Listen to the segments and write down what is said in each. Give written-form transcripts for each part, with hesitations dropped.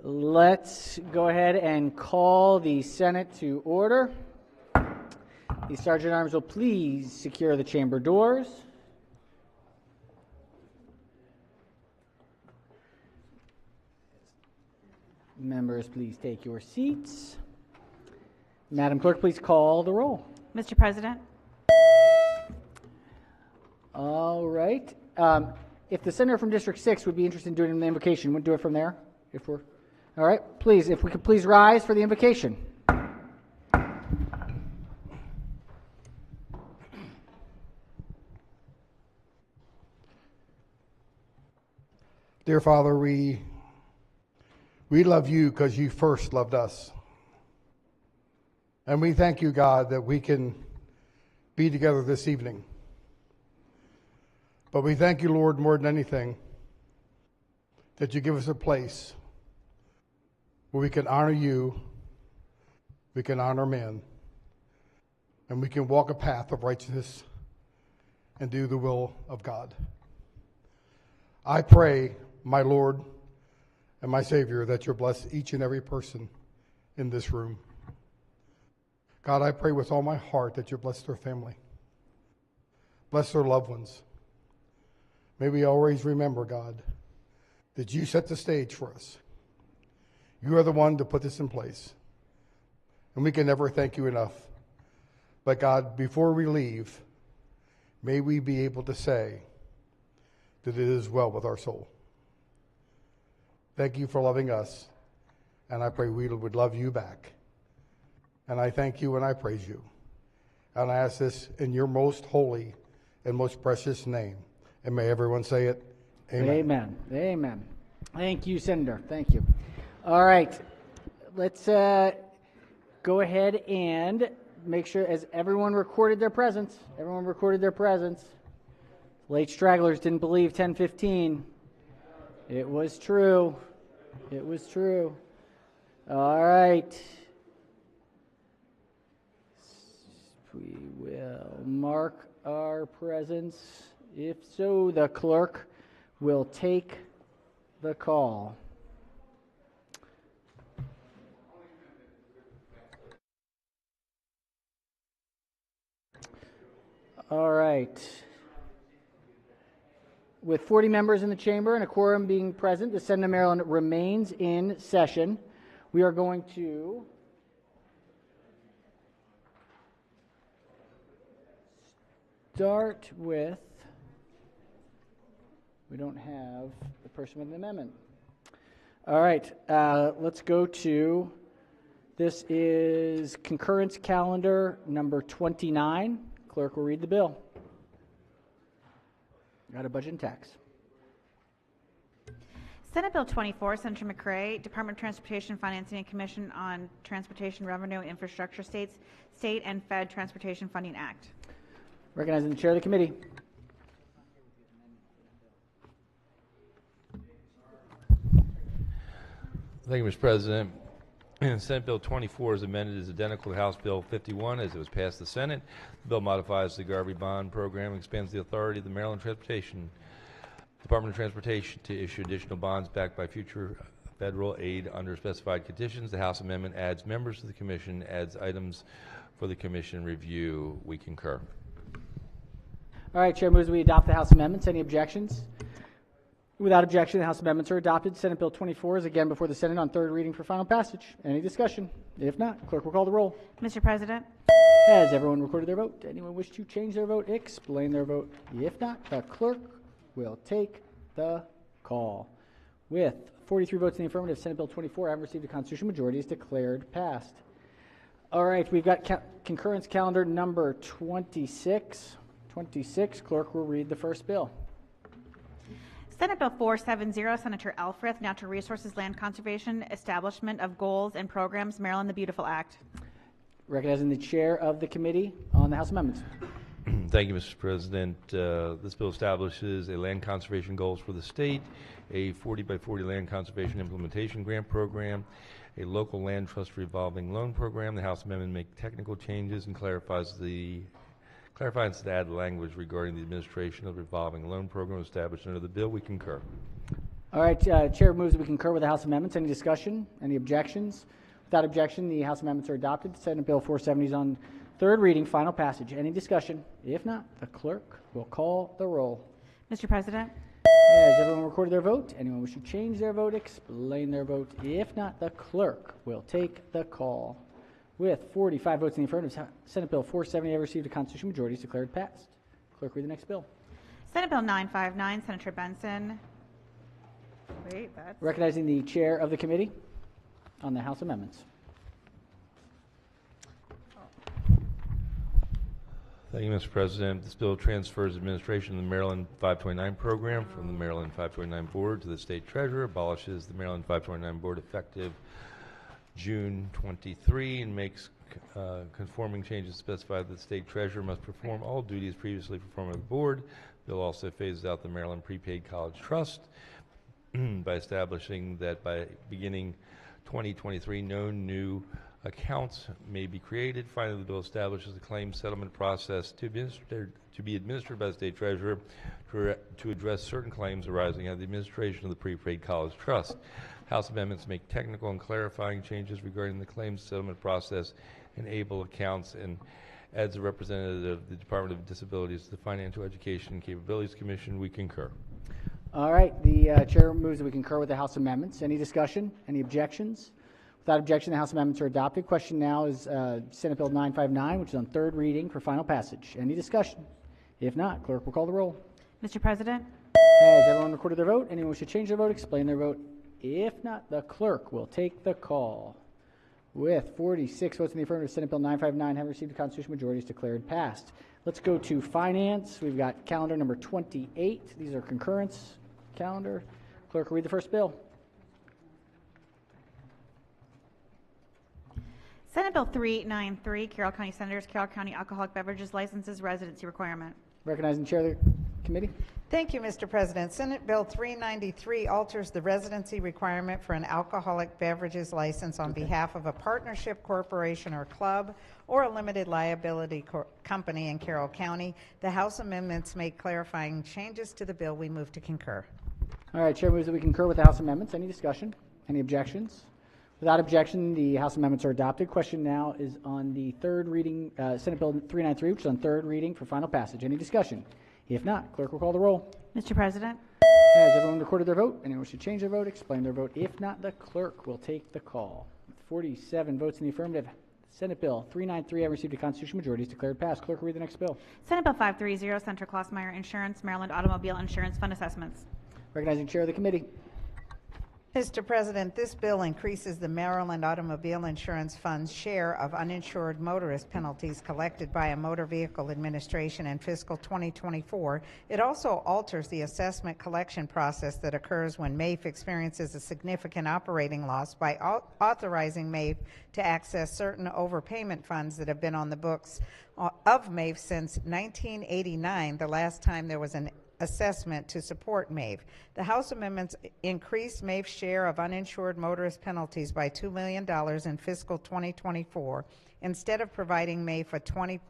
Let's go ahead and call the Senate to order. The Sergeant at Arms will please secure the chamber doors. Members, please take your seats. Madam Clerk, please call the roll. Mr. President. All right. If the senator from District 6 would be interested in doing the invocation, we'll do it from there. All right. Please, if we could please rise for the invocation. Dear Father, we love you because you first loved us. And we thank you, God, that we can be together this evening. But we thank you, Lord, more than anything, that you give us a place where we can honor you, we can honor men, and we can walk a path of righteousness and do the will of God. I pray, my Lord and my Savior, that you'll bless each and every person in this room. God, I pray with all my heart that you bless their family. Bless their loved ones. May we always remember, God, that you set the stage for us. You are the one to put this in place. And we can never thank you enough. But God, before we leave, may we be able to say that it is well with our soul. Thank you for loving us. And I pray we would love you back. And I thank you and I praise you. And I ask this in your most holy and most precious name. And may everyone say it. Amen. Amen. Amen. Thank you, Senator. Thank you. All right. Let's go ahead and make sure, as everyone recorded their presence. Late stragglers didn't believe 10:15. It was true. All right. We will mark our presence. If so, the clerk will take the call. All right. With 40 members in the chamber and a quorum being present, the Senate of Maryland remains in session. We are going to start with, we don't have the person with an amendment. All right, let's go to, this is concurrence calendar number 29. Clerk will read the bill. Got a budget and tax. Senate Bill 24, Senator McCray, Department of Transportation Financing and Commission on Transportation Revenue Infrastructure State and Fed Transportation Funding Act. Recognizing the chair of the committee. Thank you, Mr. President. Senate Bill 24 is amended is identical to House Bill 51 as it was passed the Senate. The bill modifies the Garvey Bond Program and expands the authority of the Maryland Department of Transportation to issue additional bonds backed by future federal aid under specified conditions. The House amendment adds members to the commission, adds items for the commission review. We concur. All right, Chair moves we adopt the House amendments. Any objections? Without objection, the House amendments are adopted. Senate Bill 24 is again before the Senate on third reading for final passage. Any discussion? If not, clerk will call the roll. Mr. President. Has everyone recorded their vote? Anyone wish to change their vote? Explain their vote. If not, the clerk will take the call. With 43 votes in the affirmative, Senate Bill 24, having received a constitutional majority, is declared passed. All right, we've got concurrence calendar number 26. Clerk will read the first bill. Senate Bill 470, Senator Elfreth, Natural Resources, Land Conservation, Establishment of Goals and Programs, Maryland the Beautiful Act. Recognizing the chair of the committee on the House amendments. Thank you, Mr. President. This bill establishes a land conservation goals for the state, a 40 by 40 land conservation implementation grant program, a local land trust revolving loan program. The House amendment makes technical changes and clarifies to add language regarding the administration of the revolving loan program established under the bill. We concur. All right, Chair moves that we concur with the House amendments. Any discussion? Any objections? Without objection, the House amendments are adopted. Senate Bill 470 is on third reading, final passage. Any discussion? If not, the clerk will call the roll. Mr. President, Has everyone recorded their vote? Anyone wishing to change their vote, explain their vote. If not, the clerk will take the call. With 45 votes in the affirmative, Senate Bill 470 has received a constitutional majority, is declared passed. Clerk, read the next bill. Senate Bill 959, Senator Benson. Wait, that's... Recognizing the chair of the committee on the House amendments. Thank you, Mr. President. This bill transfers administration of the Maryland 529 program from the Maryland 529 Board to the State Treasurer, abolishes the Maryland 529 Board effective June 23, and makes conforming changes specified that the State Treasurer must perform all duties previously performed by the Board. Bill also phases out the Maryland Prepaid College Trust by establishing that by beginning 2023, no new accounts may be created. Finally, the bill establishes a claims settlement process to be administered by the State Treasurer to address certain claims arising out of the administration of the Prepaid College Trust. House amendments make technical and clarifying changes regarding the claims settlement process, enable accounts, and as a representative of the Department of Disabilities to the Financial Education and Capabilities Commission, we concur. All right, the chair moves that we concur with the House amendments. Any discussion? Any objections? Without objection, the House amendments are adopted. Question now is Senate Bill 959, which is on third reading for final passage. Any discussion? If not, clerk will call the roll. Mr. President, Has everyone recorded their vote? Anyone wish to change their vote, explain their vote? If not, the clerk will take the call. With 46 votes in the affirmative, Senate Bill 959 having received a constitutional majority is declared passed. Let's go to finance. We've got calendar number 28. These are concurrence calendar. Clerk will read the first bill. Senate Bill 393, Carroll County Senators, Carroll County Alcoholic Beverages Licenses Residency Requirement. Recognizing Chair of the committee. Thank you, Mr. President. Senate Bill 393 alters the residency requirement for an alcoholic beverages license on behalf of a partnership, corporation, or club, or a limited liability company in Carroll County. The House amendments make clarifying changes to the bill. We move to concur. All right, Chair moves that we concur with the House amendments. Any discussion? Any objections? Without objection, the House amendments are adopted. Question now is on the third reading, Senate Bill 393, which is on third reading for final passage. Any discussion? If not, clerk will call the roll. Mr. President, Has everyone recorded their vote? Anyone should change their vote, explain their vote. If not, the clerk will take the call. With 47 votes in the affirmative, Senate Bill 393 have received a constitutional majority is declared passed. Clerk will read the next bill. Senate Bill 530, Senator Klossmeyer Insurance, Maryland Automobile Insurance Fund Assessments. Recognizing Chair of the committee. Mr. President, this bill increases the Maryland Automobile Insurance Fund's share of uninsured motorist penalties collected by a motor vehicle administration in fiscal 2024. It also alters the assessment collection process that occurs when MAFE experiences a significant operating loss by authorizing MAFE to access certain overpayment funds that have been on the books of MAFE since 1989, the last time there was an assessment to support MAVE. The House amendments increased MAVE's share of uninsured motorist penalties by $2 million in fiscal 2024, instead of providing MAVE for 20%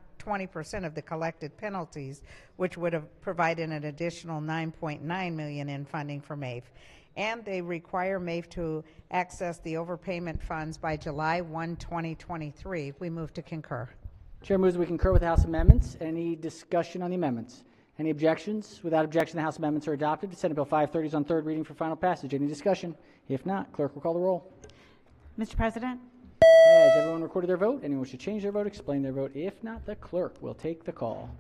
of the collected penalties, which would have provided an additional $9.9 million in funding for MAVE. And they require MAVE to access the overpayment funds by July 1, 2023. We move to concur. Chair moves that we concur with the House amendments. Any discussion on the amendments? Any objections? Without objection, the House amendments are adopted. Senate Bill 530 is on third reading for final passage. Any discussion? If not, clerk will call the roll. Mr. President, Has everyone recorded their vote? Anyone should change their vote, explain their vote. If not, the clerk will take the call.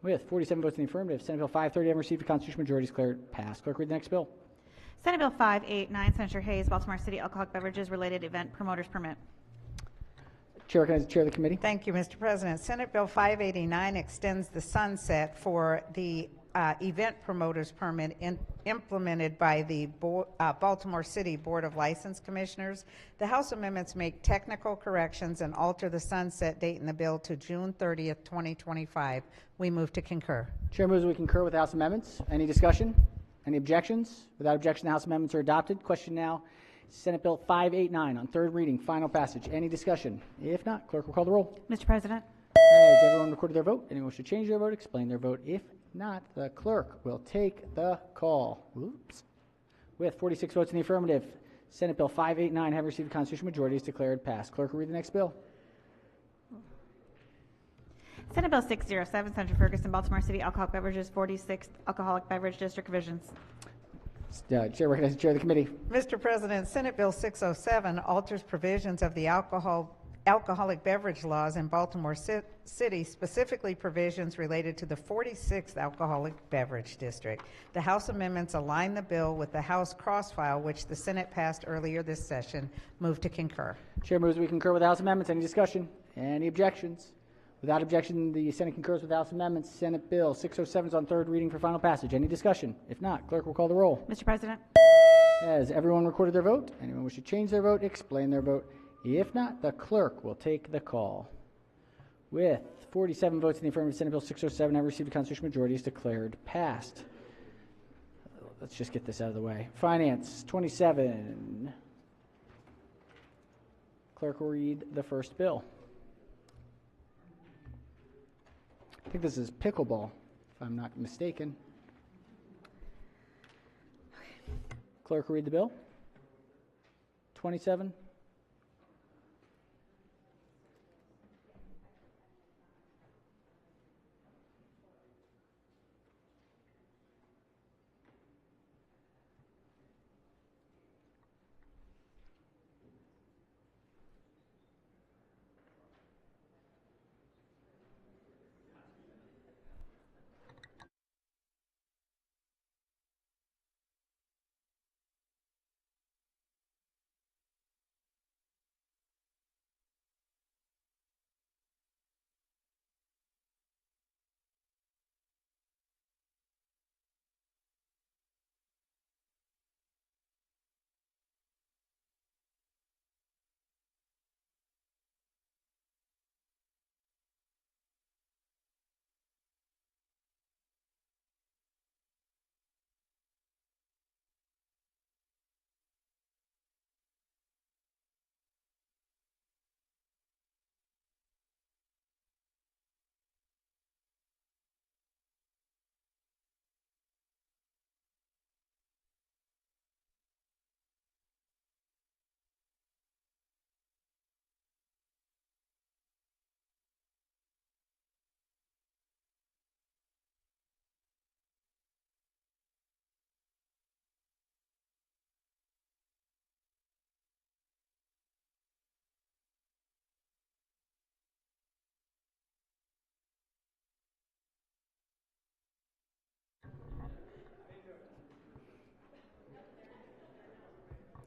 With 47 votes in the affirmative, Senate Bill 530 having received a constitutional majority is declared passed. Clerk, read the next bill. Senate Bill 589, Senator Hayes, Baltimore City Alcoholic Beverages Related Event Promoters Permit. Chair recognizes the Chair of the committee. Thank you, Mr. President. Senate Bill 589 extends the sunset for the event promoters permit implemented by the Baltimore City Board of License Commissioners. The House amendments make technical corrections and alter the sunset date in the bill to June 30th, 2025. We move to concur. Chair moves that we concur with the House amendments. Any discussion? Any objections? Without objection, the House amendments are adopted. Question now, Senate Bill 589 on third reading, final passage. Any discussion? If not, clerk will call the roll. Mr. President, Has everyone recorded their vote? Anyone should change their vote, explain their vote. If not, the clerk will take the call. Oops. With 46 votes in the affirmative, Senate Bill 589, having received a constitutional majority, is declared passed. Clerk will read the next bill. Senate Bill 607, Senator Ferguson, Baltimore City Alcoholic Beverages, 46th Alcoholic Beverage District Revisions. Chair recognizes the chair of the committee. Mr. President, Senate Bill 607 alters provisions of the alcoholic beverage laws in Baltimore City, specifically provisions related to the 46th Alcoholic Beverage District. The House amendments align the bill with the House cross-file, which the Senate passed earlier this session. Move to concur. Chair moves we concur with the House amendments. Any discussion? Any objections? Without objection, the Senate concurs with the House amendments. Senate Bill 607 is on third reading for final passage. Any discussion? If not, clerk will call the roll. Mr. President, Has everyone recorded their vote? Anyone wish to change their vote, explain their vote? If not, the clerk will take the call. With 47 votes in the affirmative, Senate Bill 607 have received a constitutional majority, is declared passed. Let's just get this out of the way. Finance 27. Clerk will read the first bill. I think this is pickleball, if I'm not mistaken. Clerk will read the bill. 27.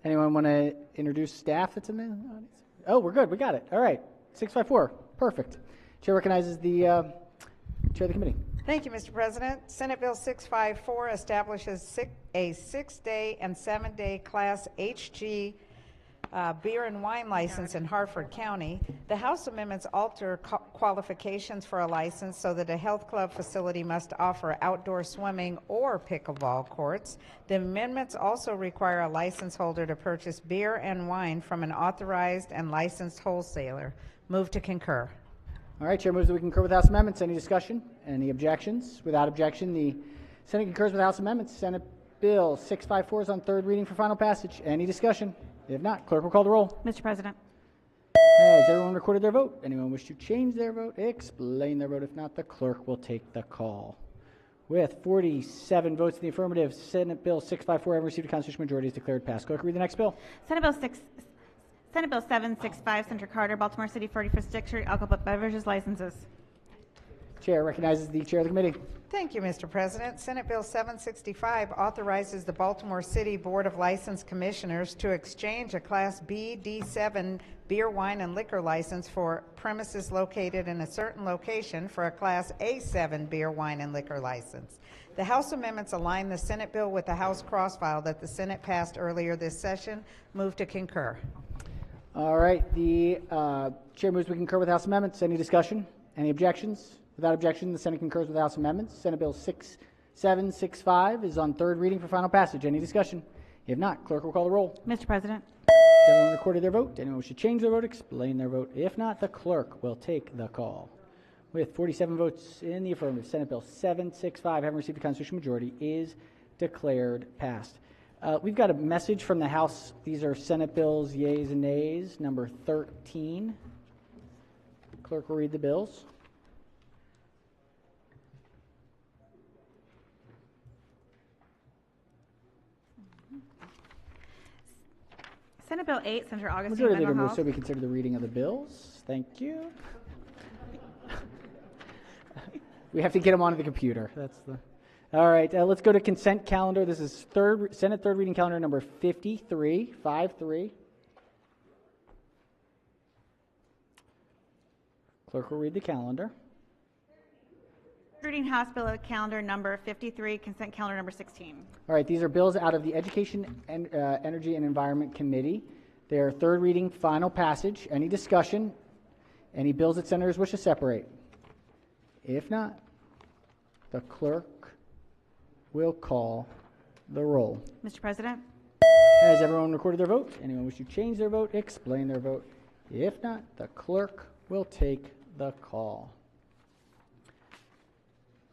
Anyone want to introduce staff that's in the audience? Oh, we're good. We got it. All right. 654. Perfect. Chair recognizes the chair of the committee. Thank you, Mr. President. Senate Bill 654 establishes a 6-day and 7-day Class HG beer and wine license in Hartford County. The House amendments alter qualifications for a license so that a health club facility must offer outdoor swimming or pickleball courts. The amendments also require a license holder to purchase beer and wine from an authorized and licensed wholesaler. Move to concur. All right. Chair moves that we concur with House amendments. Any discussion? Any objections? Without objection, the Senate concurs with House amendments. Senate Bill 654 is on third reading for final passage. Any discussion? If not, clerk will call the roll. Mr. President, Has everyone recorded their vote? Anyone wish to change their vote, explain their vote? If not, the clerk will take the call. With 47 votes in the affirmative, Senate Bill 654 having received a constitutional majority is declared passed. Clerk, read the next bill. Senate Bill 765, Senator Carter, Baltimore City 41st District Alcoholic Beverages Licenses. Chair recognizes the chair of the committee. Thank you, Mr. President. Senate Bill 765 authorizes the Baltimore City Board of License Commissioners to exchange a Class B D7 beer, wine, and liquor license for premises located in a certain location for a Class A7 beer, wine, and liquor license. The House amendments align the Senate bill with the House cross-file that the Senate passed earlier this session. Move to concur. All right. The chair moves we concur with House amendments. Any discussion? Any objections? Without objection, the Senate concurs with House amendments. Senate Bill 6765 is on third reading for final passage. Any discussion? If not, clerk will call the roll. Mr. President, Has everyone recorded their vote? Anyone wish to change their vote, explain their vote? If not, the clerk will take the call. With 47 votes in the affirmative, Senate Bill 765, having received a constitutional majority, is declared passed. We've got a message from the House. These are Senate bills, yeas and nays, number 13. Clerk will read the bills. Senate Bill 8, Senator Augustine Majority Mental Leader moves Health. so we consider the reading of the bills. Thank you. We have to get them onto the computer. That's the. All right, let's go to consent calendar. This is Senate third reading calendar number 53. Clerk will read the calendar. Reading House Bill Calendar number 53, consent calendar number 16. All right, these are bills out of the Education, Energy, and Environment Committee. They are third reading, final passage. Any discussion? Any bills that senators wish to separate? If not, the clerk will call the roll. Mr. President? Has everyone recorded their vote? Anyone wish to change their vote, explain their vote? If not, the clerk will take the call.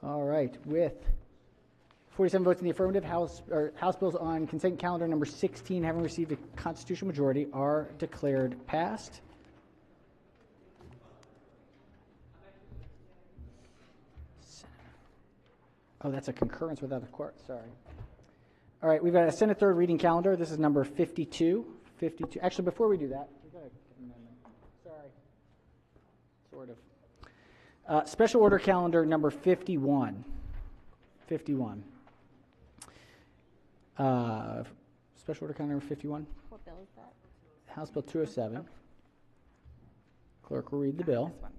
All right, with 47 votes in the affirmative, House bills on consent calendar number 16, having received a constitutional majority, are declared passed. Oh, that's a concurrence without a court, sorry. All right, we've got a Senate third reading calendar. This is number 52. Actually, before we do that, we've got an amendment. Sorry. Sort of. Special order calendar number 51. Special order calendar number 51. What bill is that? House Bill 207. Clerk will read the bill. This one.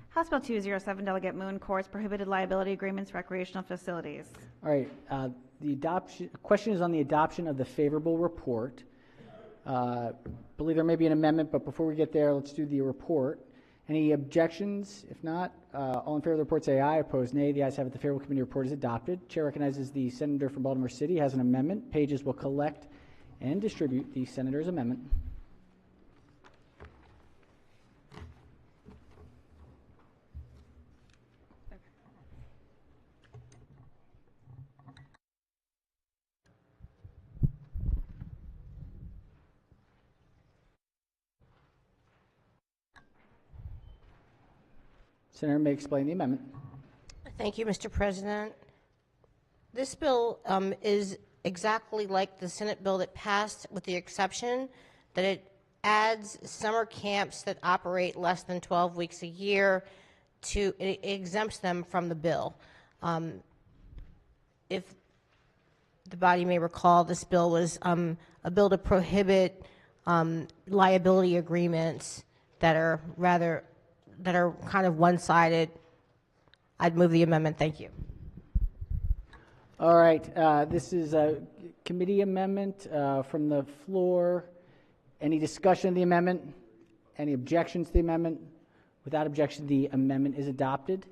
House Bill 207, Delegate Moon Court's Prohibited Liability Agreements, Recreational Facilities. All right, the question is on the adoption of the favorable report. Believe there may be an amendment, but before we get there, let's do the report. Any objections? If not, all in favor of the report say aye. Opposed, nay. The ayes have it. The favorable committee report is adopted. Chair recognizes the senator from Baltimore City has an amendment. Pages will collect and distribute the senator's amendment. Senator may explain the amendment. Thank you, Mr. President. This bill is exactly like the Senate bill that passed, with the exception that it adds summer camps that operate less than 12 weeks a year to, it exempts them from the bill. If the body may recall, this bill was a bill to prohibit liability agreements that are kind of one-sided. I'd move the amendment. Thank you. All right, this is a committee amendment from the floor. Any discussion of the amendment? Any objections to the amendment? Without objection, the amendment is adopted.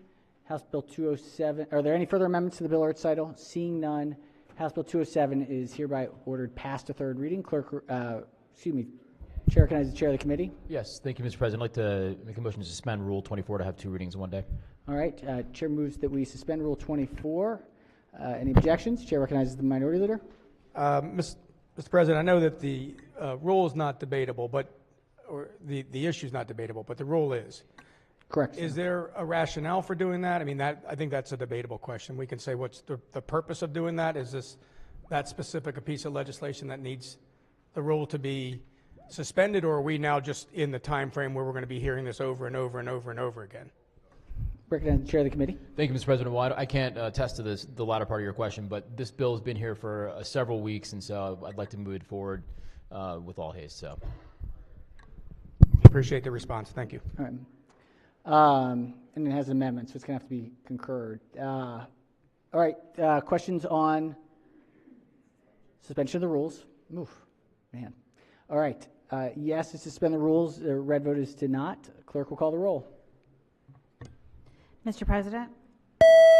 House Bill 207, are there any further amendments to the bill or its title? Seeing none, House Bill 207 is hereby ordered past a third reading. Chair recognizes the chair of the committee. Yes, thank you, Mr. President. I'd like to make a motion to suspend Rule 24 to have two readings in one day. All right, chair moves that we suspend Rule 24. Any objections? Chair recognizes the minority leader. Mr. President, I know that the rule is not debatable, or the issue is not debatable, but the rule is. Correct. Is there a rationale for doing that? I mean, I think that's a debatable question. We can say, what's the purpose of doing that? Is this that specific a piece of legislation that needs the rule to be suspended, or are we now just in the time frame where we're going to be hearing this over and over and over and over again? Recognize the chair of the committee. Thank you, Mr. President. Well, I can't attest to the latter part of your question, but this bill has been here for several weeks, and so I'd like to move it forward with all haste. So, appreciate the response. Thank you. All right. And it has an amendment, so it's going to have to be concurred. All right. Questions on suspension of the rules? Oof, man. All right. Yes to suspend the rules. The red vote is to not. Clerk will call the roll. Mr. President?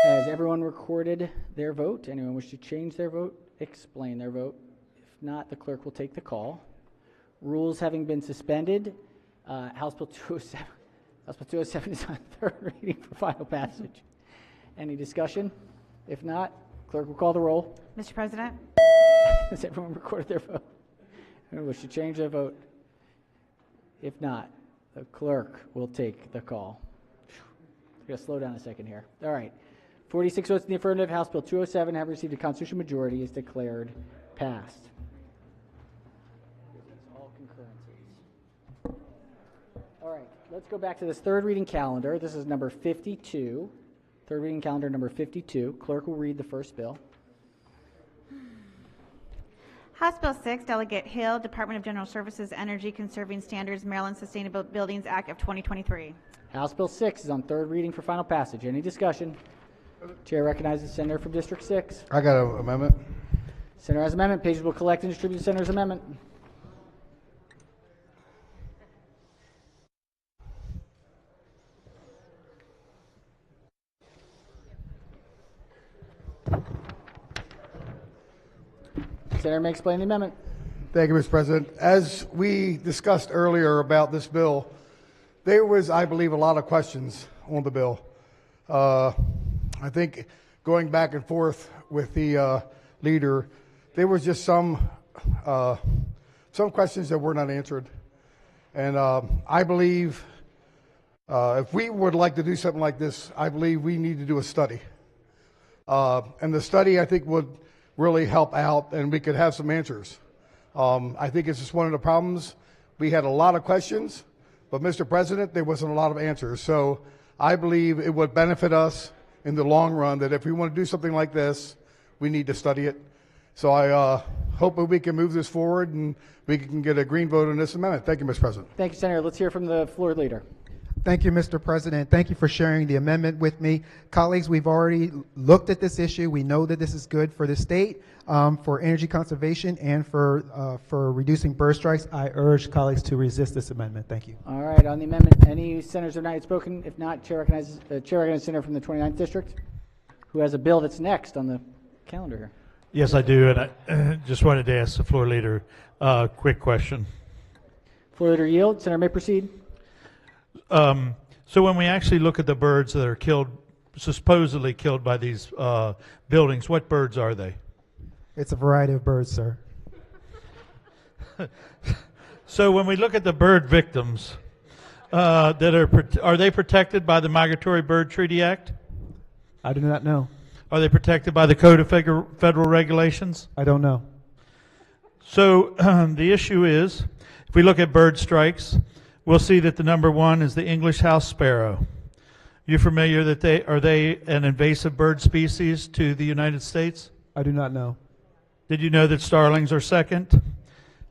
Has everyone recorded their vote? Anyone wish to change their vote? Explain their vote. If not, the clerk will take the call. Rules having been suspended, House Bill 207. House Bill 207 is on third reading for final passage. Any discussion? If not, clerk will call the roll. Mr. President? Has everyone recorded their vote? Anyone wish to change their vote? If not, the clerk will take the call. We gotta slow down a second here. All right. 46 votes in the affirmative. House Bill 207, having received a constitutional majority, is declared passed. All concurrences. All right. Let's go back to this third reading calendar. This is number 52. Third reading calendar number 52. Clerk will read the first bill. House Bill 6, Delegate Hill, Department of General Services, Energy Conserving Standards, Maryland Sustainable Buildings Act of 2023. House Bill 6 is on third reading for final passage. Any discussion? Chair recognizes Senator from District 6. I got an amendment. Senator has amendment. Pages will collect and distribute the Senator's amendment. Senator may explain the amendment. Thank you, Mr. President. As we discussed earlier about this bill, there was, I believe, a lot of questions on the bill. I think going back and forth with the leader, there was just some questions that were not answered. And I believe if we would like to do something like this, I believe we need to do a study. And the study, I think, would really help out, and we could have some answers. I think it's just one of the problems. We had a lot of questions, but Mr. President, there wasn't a lot of answers. So I believe it would benefit us in the long run that if we want to do something like this, we need to study it. So I hope that we can move this forward and we can get a green vote on this amendment. Thank you, Mr. President. Thank you, Senator. Let's hear from the floor leader. Thank you, Mr. President. Thank you for sharing the amendment with me. Colleagues, we've already looked at this issue. We know that this is good for the state, for energy conservation, and for reducing bird strikes. I urge colleagues to resist this amendment. Thank you. All right, on the amendment, any senators have not yet spoken? If not, Chair recognizes Senator from the 29th District, who has a bill that's next on the calendar here. Yes, I do, and I just wanted to ask the floor leader a quick question. Floor leader yield. Senator may proceed. So when we actually look at the birds that are killed, supposedly killed by these buildings, what birds are they? It's a variety of birds, sir. So when we look at the bird victims, are they protected by the Migratory Bird Treaty Act? I do not know. Are they protected by the Code of Federal Regulations? I don't know. So the issue is, if we look at bird strikes, we'll see that the number one is the English house sparrow. You familiar that they an invasive bird species to the United States? I do not know. Did you know that starlings are second? Do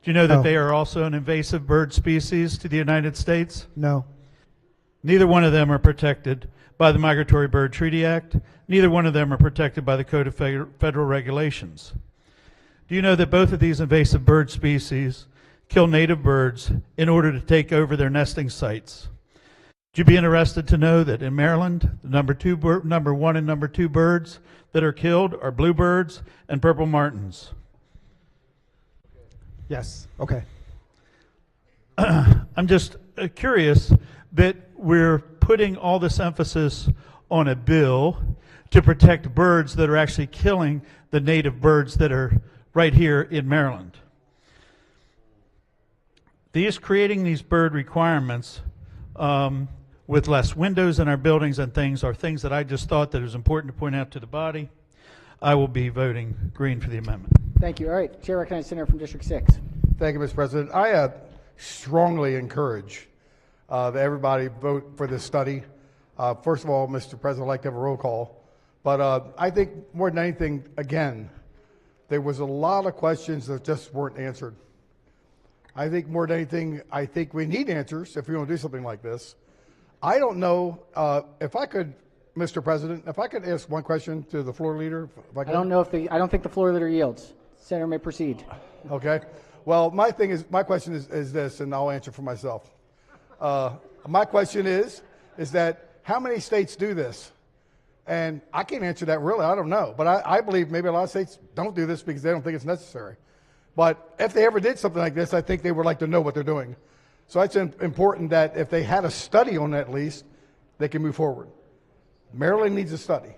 you know that No. they are also an invasive bird species to the United States? No. Neither one of them are protected by the Migratory Bird Treaty Act. Neither one of them are protected by the Code of Federal Regulations. Do you know that both of these invasive bird species kill native birds in order to take over their nesting sites? Would you be interested to know that in Maryland, the number one and number two birds that are killed are bluebirds and purple martins? Yes. Okay. I'm just curious that we're putting all this emphasis on a bill to protect birds that are actually killing the native birds that are right here in Maryland. Creating these bird requirements with less windows in our buildings and things are things that I just thought that it was important to point out to the body. I will be voting green for the amendment. Thank you. All right, Chair recognizes Senator from District 6. Thank you, Mr. President. I strongly encourage that everybody vote for this study. First of all, Mr. President, I'd like to have a roll call. But I think more than anything, again, there was a lot of questions that just weren't answered. I think more than anything, I think we need answers if we want to do something like this. I don't know if I could, Mr. President, if I could ask one question to the floor leader. If I could. I don't think the floor leader yields. Senator may proceed. Okay. Well, my question is this, and I'll answer for myself. My question is that how many states do this? And I can't answer that really. I don't know. But I believe maybe a lot of states don't do this because they don't think it's necessary. But if they ever did something like this, I think they would like to know what they're doing. So it's important that if they had a study on it at least, they can move forward. Maryland needs a study.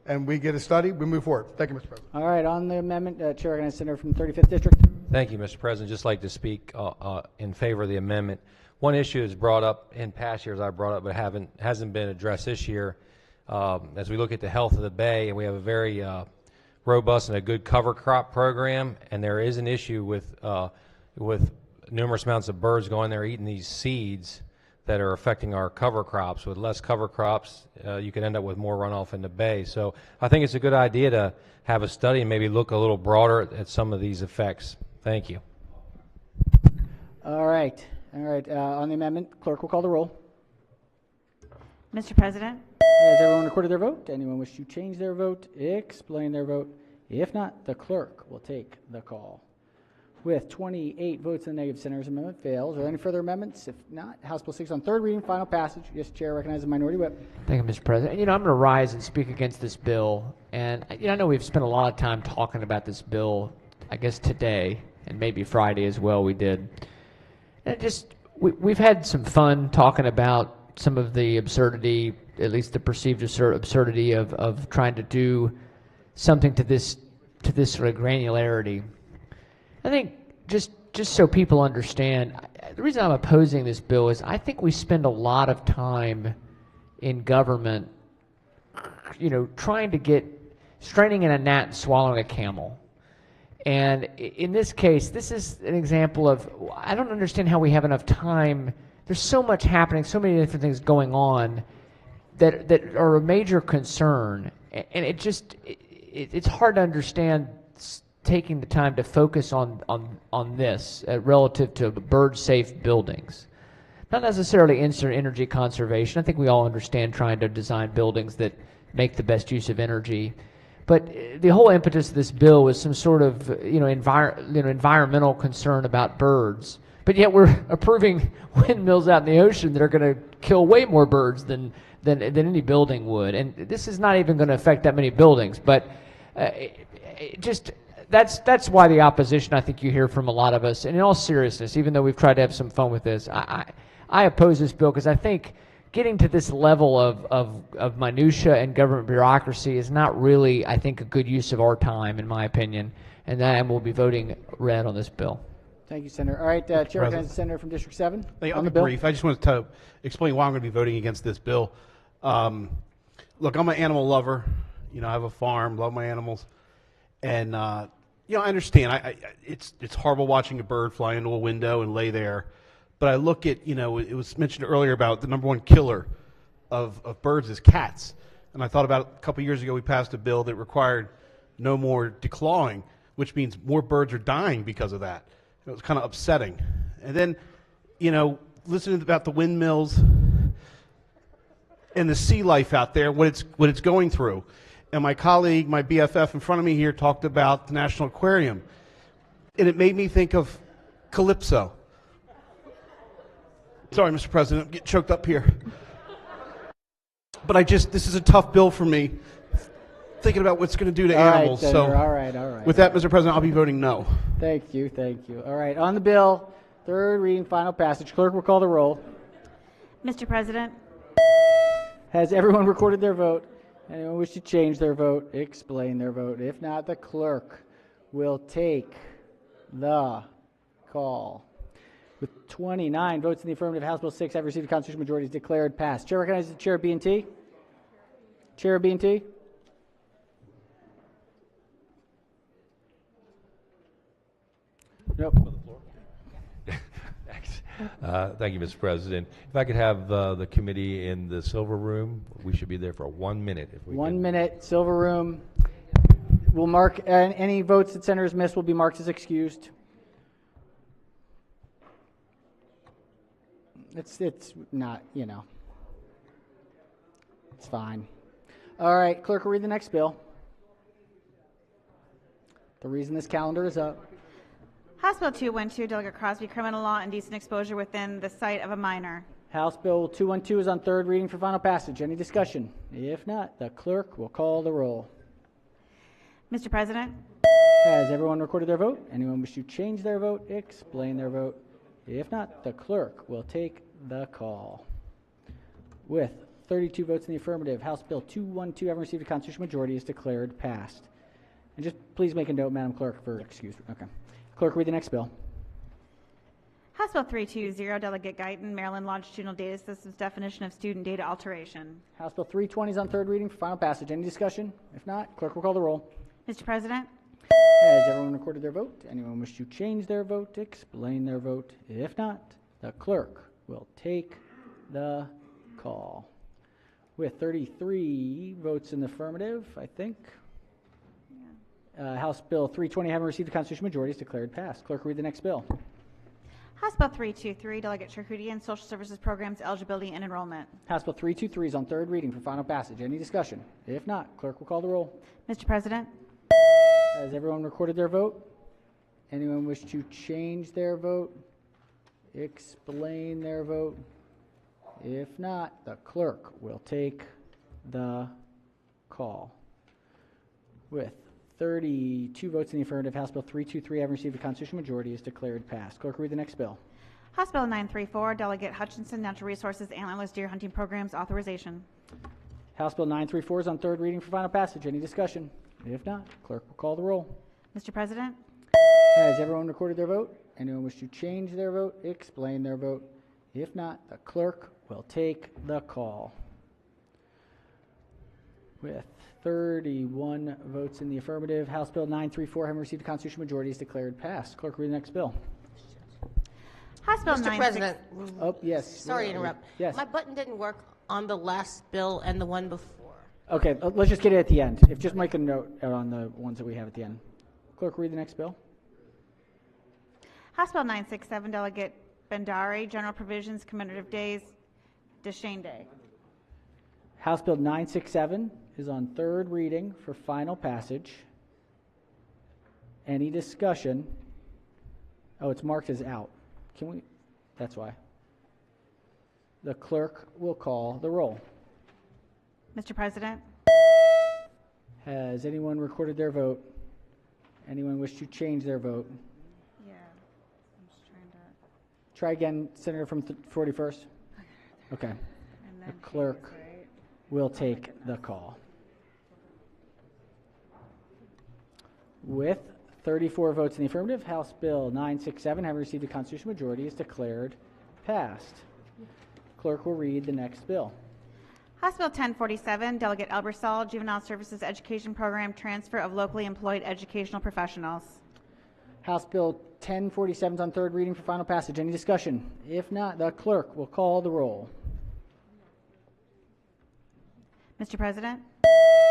and we get a study, we move forward. Thank you, Mr. President. All right, on the amendment, Chair recognizes Senator from the 35th District. Thank you, Mr. President. Just like to speak in favor of the amendment. One issue is brought up in past years I brought up, but hasn't been addressed this year. As we look at the health of the bay, and we have a very robust and a good cover crop program, and there is an issue with numerous amounts of birds going there eating these seeds that are affecting our cover crops. With less cover crops, you can end up with more runoff in the bay. So I think it's a good idea to have a study and maybe look a little broader at some of these effects. Thank you. All right. On the amendment, clerk will call the roll. Mr. President, Has everyone recorded their vote? Anyone wish to change their vote? Explain their vote. If not, the clerk will take the call. With 28 votes in the negative, Senator's amendment fails. Are there any further amendments? If not, House Bill 6 on third reading, final passage. Yes, Chair recognizes the minority whip. Thank you, Mr. President. I'm going to rise and speak against this bill. And, I know we've spent a lot of time talking about this bill, I guess today, and maybe Friday as well we did. And we've had some fun talking about some of the absurdity, at least the perceived absurdity of trying to do something to this sort of granularity. I think just so people understand, the reason I'm opposing this bill is I think we spend a lot of time in government, trying to get straining in a gnat and swallowing a camel. And in this case, this is an example of, I don't understand how we have enough time. There's so much happening, so many different things going on that are a major concern. And it's hard to understand taking the time to focus on this relative to bird-safe buildings. Not necessarily energy conservation. I think we all understand trying to design buildings that make the best use of energy. But the whole impetus of this bill was some sort of environmental concern about birds. But yet we're approving windmills out in the ocean that are going to kill way more birds than any building would. And this is not even going to affect that many buildings. But that's why the opposition, I think you hear from a lot of us. And in all seriousness, even though we've tried to have some fun with this, I oppose this bill because I think getting to this level of minutia and government bureaucracy is not really, I think, a good use of our time, in my opinion. And then we'll be voting red on this bill. Thank you, Senator. All right, Chair recognizes the Senator from District 7. I'll on be the bill. brief. I just wanted to explain why I'm going to be voting against this bill. Look, I'm an animal lover. I have a farm, love my animals. And, I understand. It's horrible watching a bird fly into a window and lay there. But I look at, it was mentioned earlier about the number one killer of birds is cats. And I thought about a couple years ago we passed a bill that required no more declawing, which means more birds are dying because of that. It was kind of upsetting. And then, listening about the windmills and the sea life out there, what it's going through. And my colleague, my BFF in front of me here, talked about the National Aquarium. And it made me think of Calypso. Sorry, Mr. President, I'm getting choked up here. But this is a tough bill for me, thinking about what's going to do to animals. Right, Senator. All right. With that, Mr. President, I'll be voting no. Thank you. All right, on the bill, third reading, final passage. Clerk will call the roll. Mr. President, Has everyone recorded their vote? Anyone wish to change their vote? Explain their vote. If not, the clerk will take the call. With 29 votes in the affirmative, House Bill 6 have received a constitutional majority is declared passed. Chair recognizes the Chair of B&T. Chair of B&T. Nope. Thank you, Mr. President. If I could have the committee in the Silver Room, we should be there for 1 minute. If we 1 minute, Silver Room. We'll mark any votes that senators missed will be marked as excused. It's not, it's fine. All right, clerk will read the next bill. The reason this calendar is up. House Bill 212, Delegate Crosby, criminal law, indecent exposure within the sight of a minor. House Bill 212 is on third reading for final passage. Any discussion? If not, the clerk will call the roll. Mr. President, Has everyone recorded their vote? Anyone wish to change their vote? Explain their vote. If not, the clerk will take the call. With 32 votes in the affirmative, House Bill 212, having received a constitutional majority, is declared passed. And just please make a note, Madam Clerk, for excuse. Okay. Clerk, read the next bill. House Bill 320, Delegate Guyton, Maryland Longitudinal Data Systems Definition of Student Data Alteration. House Bill 320 is on third reading for final passage. Any discussion? If not, clerk will call the roll. Mr. President, Has everyone recorded their vote? Anyone wish to change their vote, explain their vote? If not, the clerk will take the call. With 33 votes in the affirmative, I think. House Bill 320, having received a constitutional majority, is declared passed. Clerk, read the next bill. House Bill 323, Delegate Charcudian, Social Services Programs, Eligibility and Enrollment. House Bill 323 is on third reading for final passage. Any discussion? If not, clerk will call the roll. Mr. President, Has everyone recorded their vote? Anyone wish to change their vote? Explain their vote? If not, the clerk will take the call. With 32 votes in the affirmative, House Bill 323, having received a constitutional majority, is declared passed. Clerk, read the next bill. House Bill 934, Delegate Hutchinson, Natural Resources, Antlerless Deer Hunting Programs, Authorization. House Bill 934 is on third reading for final passage. Any discussion? If not, clerk will call the roll. Mr. President, Has everyone recorded their vote? Anyone wish to change their vote? Explain their vote? If not, the clerk will take the call. With 31 votes in the affirmative, House Bill 934, having received a constitutional majority, is declared passed. Clerk, read the next bill. House Bill Mr. 96. President, Oh, yes. sorry to interrupt. Yes. My button didn't work on the last bill and the one before. Okay, let's just get it at the end. If just make a note on the ones that we have at the end. Clerk, read the next bill. House Bill 967, Delegate Bendari, General Provisions, Commemorative Days, Deshane Day. House Bill 967 is on third reading for final passage. Any discussion? Oh, it's marked as out. Can we? That's why. The clerk will call the roll. Mr. President, Has anyone recorded their vote? Anyone wish to change their vote? yeah, I'm just trying to. Try again, Senator from 41st. Okay. And The then clerk change, right? will take the call. With 34 votes in the affirmative, House Bill 967, having received a constitutional majority, is declared passed. Clerk will read the next bill. House Bill 1047, Delegate Elbersall, Juvenile Services Education Program, Transfer of Locally Employed Educational Professionals. House Bill 1047 is on third reading for final passage. Any discussion? If not, the clerk will call the roll. Mr. President,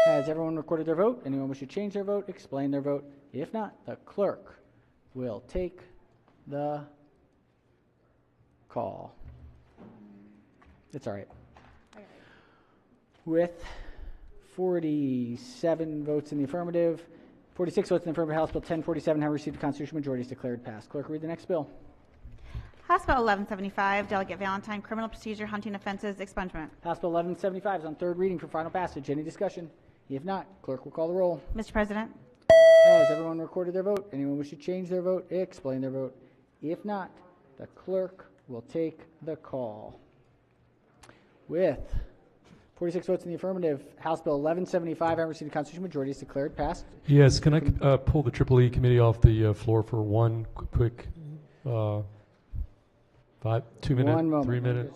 Has everyone recorded their vote? Anyone wish to change their vote? Explain their vote? If not, the clerk will take the call. It's all right. With 47 votes in the affirmative, 46 votes in the affirmative, House Bill 1047, having received a constitutional majority, is declared passed. Clerk, read the next bill. House Bill 1175, Delegate Valentine, Criminal Procedure Hunting Offenses Expungement. House Bill 1175 is on third reading for final passage. Any discussion? If not, clerk will call the roll. Mr. President, Has everyone recorded their vote? Anyone wish to change their vote? Explain their vote? If not, the clerk will take the call. With 46 votes in the affirmative, House Bill 1175, having received a constitutional majority, is declared passed. Yes, can I pull the EEE committee off the floor for one quick 2 minute, 1 moment. 3 minute?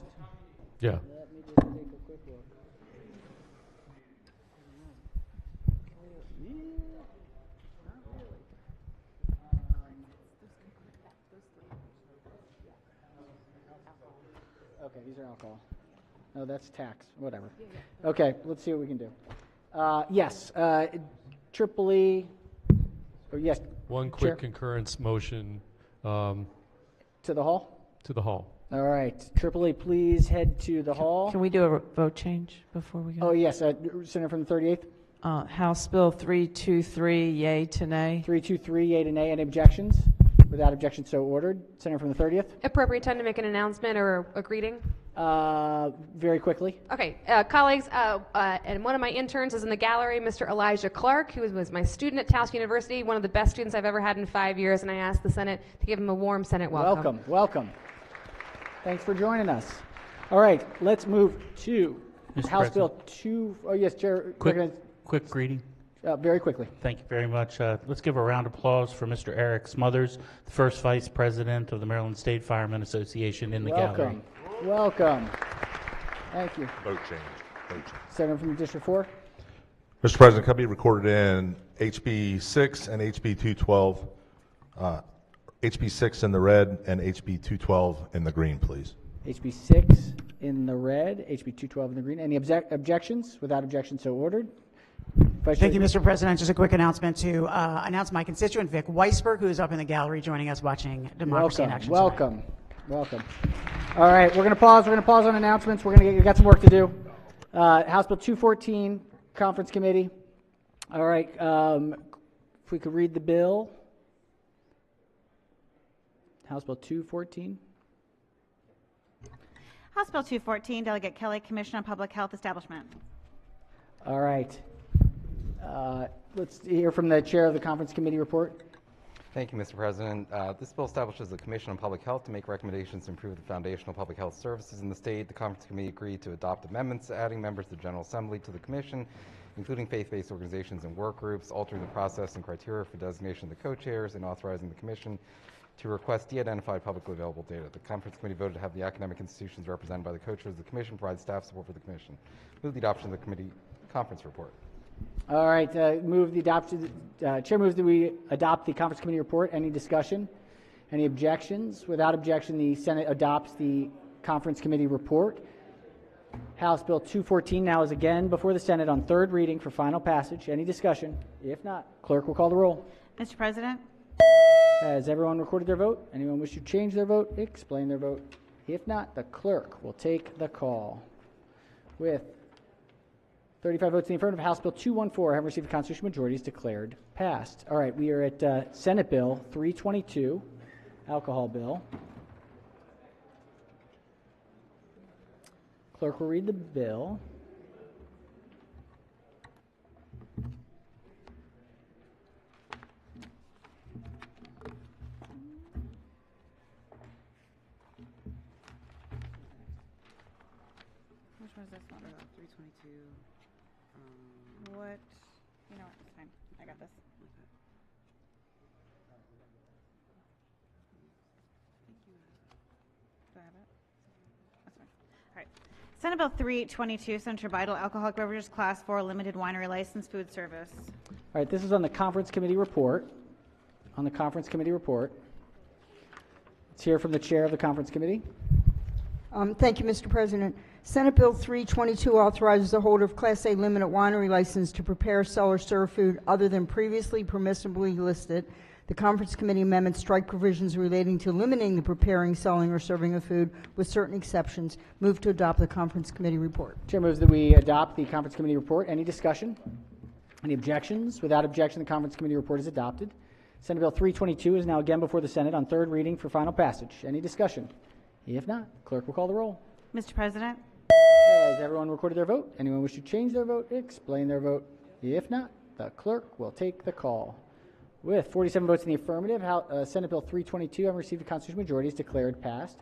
Yeah. Let me just take a quick look. Okay, these are alcohol. No, that's tax, whatever. Okay, let's see what we can do. Yes, EEE, or yes, One Chair? quick concurrence motion to the hall? to the hall. All right, EEE, please head to the hall. Can we do a vote change before we go? Oh, yes, Senator from the 38th. House Bill 323, yay to nay. 323, yea to nay. Any objections? Without objection, so ordered. Senator from the 30th. Appropriate time to make an announcement or a greeting? Very quickly. Okay, colleagues, and one of my interns is in the gallery, Mr. Elijah Clark, who was my student at Taos University, one of the best students I've ever had in 5 years, and I asked the Senate to give him a warm Senate welcome. Welcome, welcome. Thanks for joining us. All right, let's move to Mr. House Bill President. 2, oh yes, Chair. Quick greeting. Very quickly. Thank you very much. Let's give a round of applause for Mr. Eric Smothers, the first Vice President of the Maryland State Firemen Association in the gallery. Welcome. Thank you. Vote change. Senator from District 4. Mr. President, can be recorded in HB 6 and HB 212. HB 6 in the red and HB 212 in the green, please. HB 6 in the red, HB 212 in the green. Any objections? Without objection, so ordered. Thank you, Mr. President. Just a quick announcement to announce my constituent, Vic Weisberg, who is up in the gallery joining us watching Democracy in Action. Welcome. All right, we're going to pause. We're going to pause on announcements. We got some work to do. House Bill 214, Conference Committee. All right, if we could read the bill. House Bill 214. House Bill 214, Delegate Kelly, Commission on Public Health Establishment. All right. Let's hear from the chair of the Conference Committee report. Thank you, Mr. President. This bill establishes a Commission on Public Health to make recommendations to improve the foundational public health services in the state. The Conference Committee agreed to adopt amendments adding members to the General Assembly to the Commission, including faith-based organizations and work groups, altering the process and criteria for designation of the co-chairs, and authorizing the Commission to request de-identified publicly available data. The Conference Committee voted to have the academic institutions represented by the co-chairs of the Commission provide staff support for the Commission. Move the adoption of the committee conference report. All right, chair moves that we adopt the Conference Committee report. Any discussion? Any objections? Without objection, the Senate adopts the Conference Committee report. House Bill 214 now is again before the Senate on third reading for final passage. Any discussion? If not, clerk will call the roll. Mr. President? Has everyone recorded their vote? Anyone wish to change their vote? Explain their vote. If not, the clerk will take the call. With 35 votes in the affirmative, House Bill 214, having received a constitutional majority, is declared passed. All right, we are at Senate Bill 322, alcohol bill. Clerk will read the bill. Which one is this one? 322. What? You know what? It's fine. I got this. Do I have it? That's fine. All right. Senate Bill 322, Senator Bidle, alcoholic beverages class 4 limited winery license food service. All right, this is on the Conference Committee report. Let's hear from the chair of the Conference Committee. Thank you, Mr. President. Senate Bill 322 authorizes the holder of Class A limited winery license to prepare, sell, or serve food other than previously permissibly listed. The Conference Committee amendments strike provisions relating to limiting the preparing, selling, or serving of food with certain exceptions. Move to adopt the Conference Committee report. Chair moves that we adopt the Conference Committee report. Any discussion? Any objections? Without objection, the Conference Committee report is adopted. Senate Bill 322 is now again before the Senate on third reading for final passage. Any discussion? If not, clerk will call the roll. Mr. President? Has everyone recorded their vote? Anyone wish to change their vote? Explain their vote. If not, the clerk will take the call. With 47 votes in the affirmative, Senate Bill 322, having received a constitutional majority, is declared passed.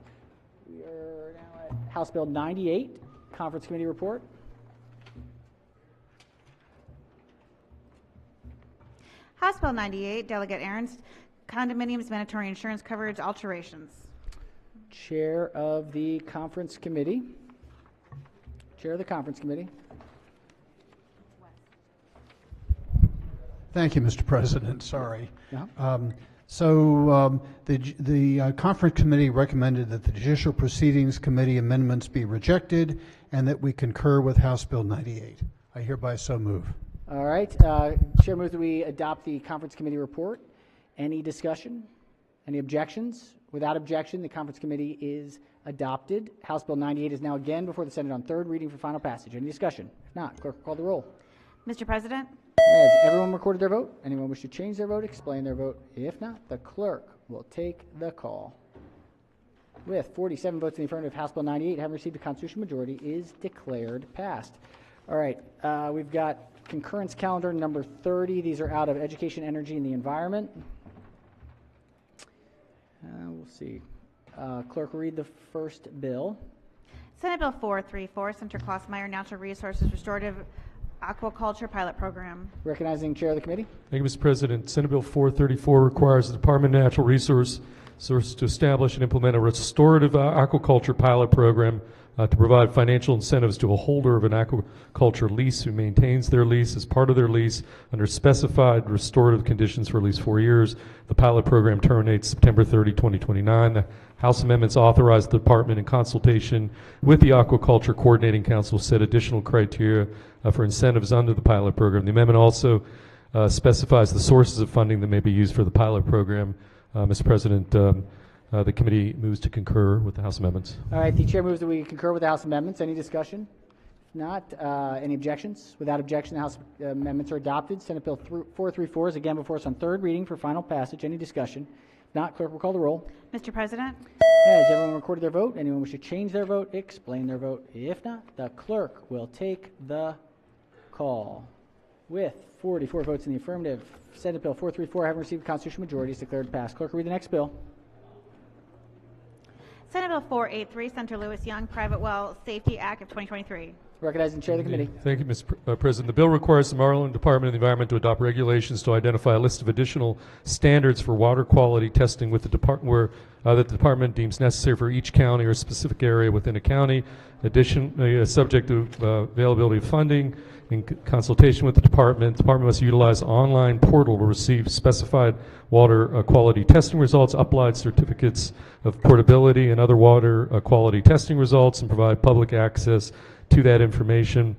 We are now at House Bill 98, Conference Committee report. House Bill 98, Delegate Ernst, condominiums mandatory insurance coverage alterations. Chair of the Conference Committee. Thank you, Mr. President. Sorry. Uh-huh. The Conference Committee recommended that the Judicial Proceedings Committee amendments be rejected and that we concur with House Bill 98. I hereby so move. All right. Chair moves that we adopt the Conference Committee report. Any discussion? Any objections? Without objection, the Conference Committee is adopted. House Bill 98 is now again before the Senate on third reading for final passage. Any discussion? If not, clerk will call the roll. Mr. President? Has everyone recorded their vote? Anyone wish to change their vote? Explain their vote. If not, the clerk will take the call. With 47 votes in the affirmative, House Bill 98, having received a constitutional majority, is declared passed. All right, we've got concurrence calendar number 30. These are out of Education, Energy, and the Environment. We'll see. Clerk will read the first bill. Senate Bill 434, Senator Klossmeyer, Natural Resources Restorative Aquaculture Pilot Program. Recognizing Chair of the Committee. Thank you, Mr. President. Senate Bill 434 requires the Department of Natural Resources to establish and implement a restorative aquaculture pilot program to provide financial incentives to a holder of an aquaculture lease who maintains their lease as part of their lease under specified restorative conditions for at least 4 years. The pilot program terminates September 30, 2029. The House amendments authorize the department in consultation with the Aquaculture Coordinating Council set additional criteria for incentives under the pilot program. The amendment also specifies the sources of funding that may be used for the pilot program. Mr. President, the committee moves to concur with the House amendments. All right, the chair moves that we concur with the House amendments. Any discussion? If not, any objections? Without objection, the House amendments are adopted. Senate Bill 434 is again before us on third reading for final passage. Any discussion? If not, clerk will call the roll. Mr. President? Has everyone recorded their vote? Anyone wish to change their vote? Explain their vote. If not, the clerk will take the call. With 44 votes in the affirmative, Senate Bill 434, having received constitutional majority, is declared passed. Clerk will read the next bill. Senate Bill 483, Senator Lewis Young, Private Well Safety Act of 2023. Recognizing Chair of the Committee. Thank you, Mr. President. The bill requires the Maryland Department of the Environment to adopt regulations to identify a list of additional standards for water quality testing with the department where that the department deems necessary for each county or specific area within a county. Additionally, subject to availability of funding, in consultation with the department must utilize an online portal to receive specified water quality testing results, upload certificates of portability and other water quality testing results, and provide public access to that information.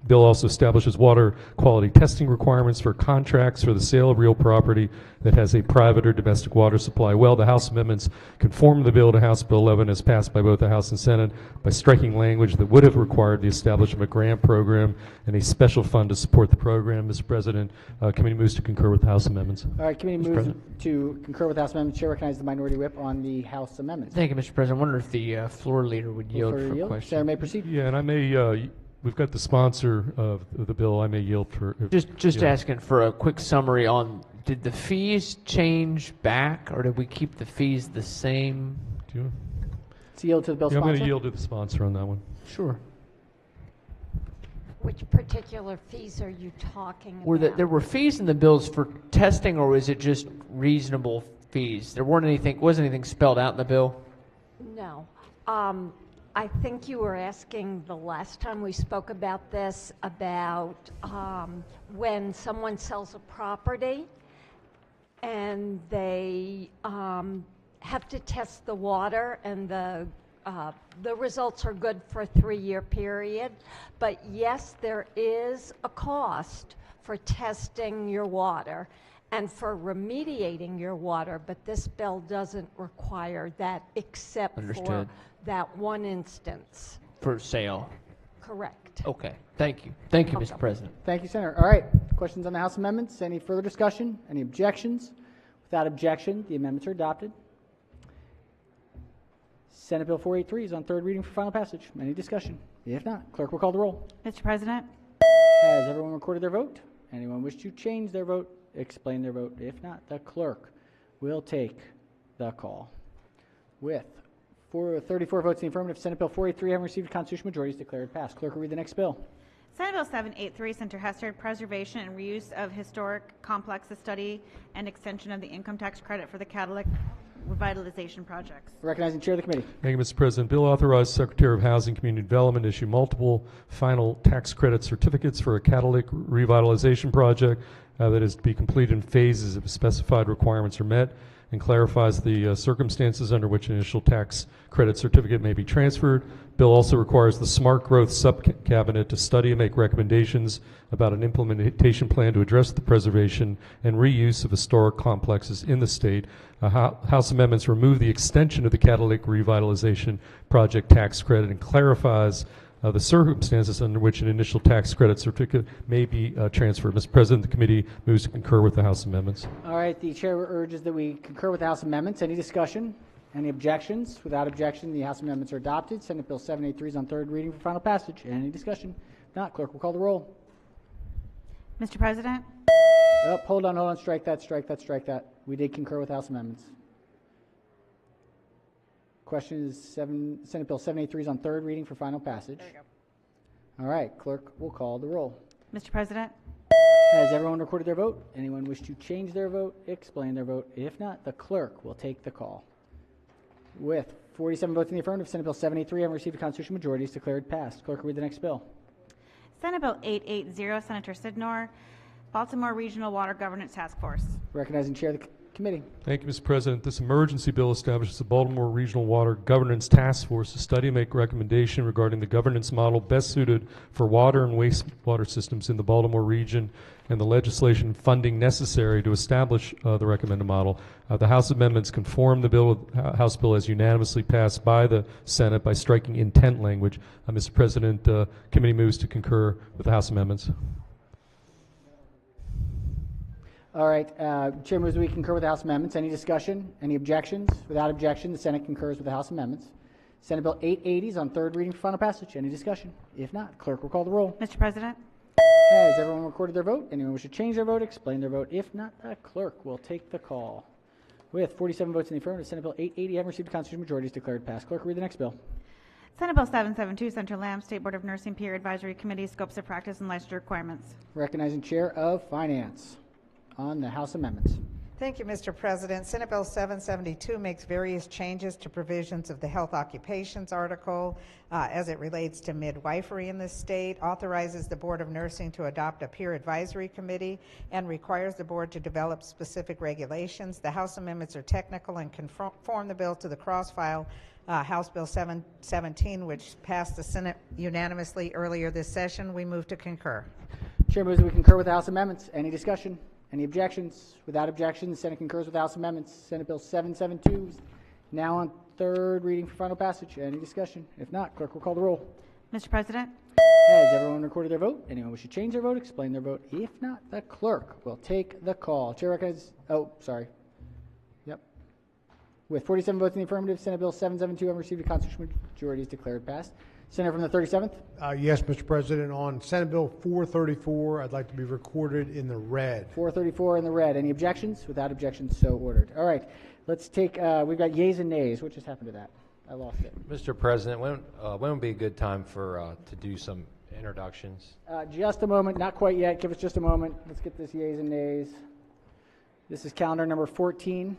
Bill also establishes water quality testing requirements for contracts for the sale of real property that has a private or domestic water supply. Well, the House amendments conform the bill to House Bill 11 as passed by both the House and Senate by striking language that would have required the establishment of a grant program and a special fund to support the program. Mr. President, committee moves to concur with the House amendments. All right, committee moves to concur with the House amendments. Chair recognizes the minority whip on the House amendments. Thank you, Mr. President. I wonder if the floor leader would yield for a question. Senator may proceed. Yeah, and I may, we've got the sponsor of the bill. I may yield for. Just asking for a quick summary on, did the fees change back, or did we keep the fees the same? Do you? To yield to the bill sponsor? I'm going to yield to the sponsor on that one. Sure. Which particular fees are you talking about? There were fees in the bills for testing, or was it just reasonable fees? There wasn't anything spelled out in the bill? No. I think you were asking the last time we spoke about this about when someone sells a property and they have to test the water, and the results are good for a 3-year period. But yes, there is a cost for testing your water and for remediating your water, but this bill doesn't require that except for that one instance. For sale? Correct. Okay. Thank you. Thank you, Mr. President. Thank you, Senator. All right. Questions on the House amendments? Any further discussion? Any objections? Without objection, the amendments are adopted. Senate Bill 483 is on third reading for final passage. Any discussion? If not, clerk will call the roll. Mr. President? Has everyone recorded their vote? Anyone wish to change their vote? Explain their vote. If not, the clerk will take the call. With 34 votes in the affirmative, Senate Bill 483 having received a constitutional majority is declared passed. Clerk will read the next bill. Senate Bill 783, Senator Hester, Preservation and Reuse of Historic Complexes Study and Extension of the Income Tax Credit for the Catholic Revitalization Projects. Recognizing Chair of the Committee. Thank you, Mr. President. Bill authorized Secretary of Housing and Community Development to issue multiple final tax credit certificates for a catalytic revitalization project that is to be completed in phases if specified requirements are met, and clarifies the circumstances under which an initial tax credit certificate may be transferred. Bill also requires the Smart Growth Subcabinet to study and make recommendations about an implementation plan to address the preservation and reuse of historic complexes in the state. House amendments remove the extension of the catalytic revitalization project tax credit and clarifies the circumstances under which an initial tax credit certificate may be transferred. Mr. President, the committee moves to concur with the House amendments. All right, the chair urges that we concur with the House amendments. Any discussion? Any objections? Without objection, the House amendments are adopted. Senate Bill 783 is on third reading for final passage. Any discussion? If not, clerk will call the roll. Mr. President? Oh, hold on. Strike that. We did concur with House amendments. question is Senate Bill 783 is on third reading for final passage. There we go. All right, clerk will call the roll. Mr. President, Has everyone recorded their vote? Anyone wish to change their vote, explain their vote? If not, the clerk will take the call. With 47 votes in the affirmative, Senate Bill 783 having received a constitutional majority is declared passed. Clerk will read the next bill. Senate Bill 880, Senator Sidnor, Baltimore Regional Water Governance Task Force. Recognizing Chair of the committee. Thank you, Mr. President. This emergency bill establishes the Baltimore Regional Water Governance Task Force to study and make recommendation regarding the governance model best suited for water and wastewater systems in the Baltimore region and the legislation and funding necessary to establish the recommended model. The House amendments conform the bill with House bill as unanimously passed by the Senate by striking intent language. Mr. President, committee moves to concur with the House amendments. All right, Chair moves we concur with the House amendments. Any discussion? Any objections? Without objection, the Senate concurs with the House amendments. Senate Bill 880 is on third reading for final passage. Any discussion? If not, clerk will call the roll. Mr. President, Has everyone recorded their vote? Anyone wish to change their vote, explain their vote? If not, the clerk will take the call. With 47 votes in the affirmative, Senate Bill 880 having received a constitutional majority is declared passed. Clerk will read the next bill. Senate Bill 772, Senator Lamb, State Board of Nursing Peer Advisory Committee, Scopes of Practice and Licensure Requirements. Recognizing Chair of Finance on the House amendments. Thank you, Mr. President. Senate Bill 772 makes various changes to provisions of the Health Occupations article as it relates to midwifery in the state, authorizes the Board of Nursing to adopt a peer advisory committee, and requires the board to develop specific regulations. The House amendments are technical and conform the bill to the cross-file House Bill 717, which passed the Senate unanimously earlier this session. We move to concur. Chair moves that we concur with the House amendments. Any discussion? Any objections? Without objection, the Senate concurs with the House amendments. Senate Bill 772 is now on third reading for final passage. Any discussion? If not, clerk will call the roll. Mr. President, Has everyone recorded their vote? Anyone wish to change their vote, explain their vote? If not, the clerk will take the call. Chair recognizes, Yep. With 47 votes in the affirmative, Senate Bill 772 having received a constitutional majority is declared passed. Senator from the 37th. Yes, Mr. President. On Senate Bill 434, I'd like to be recorded in the red. 434 in the red. Any objections? Without objections, so ordered. All right, let's take, we've got yeas and nays. What just happened to that? I lost it. Mr. President, when would be a good time for to do some introductions? Just a moment, not quite yet. Give us just a moment. Let's get this yeas and nays. This is calendar number 14.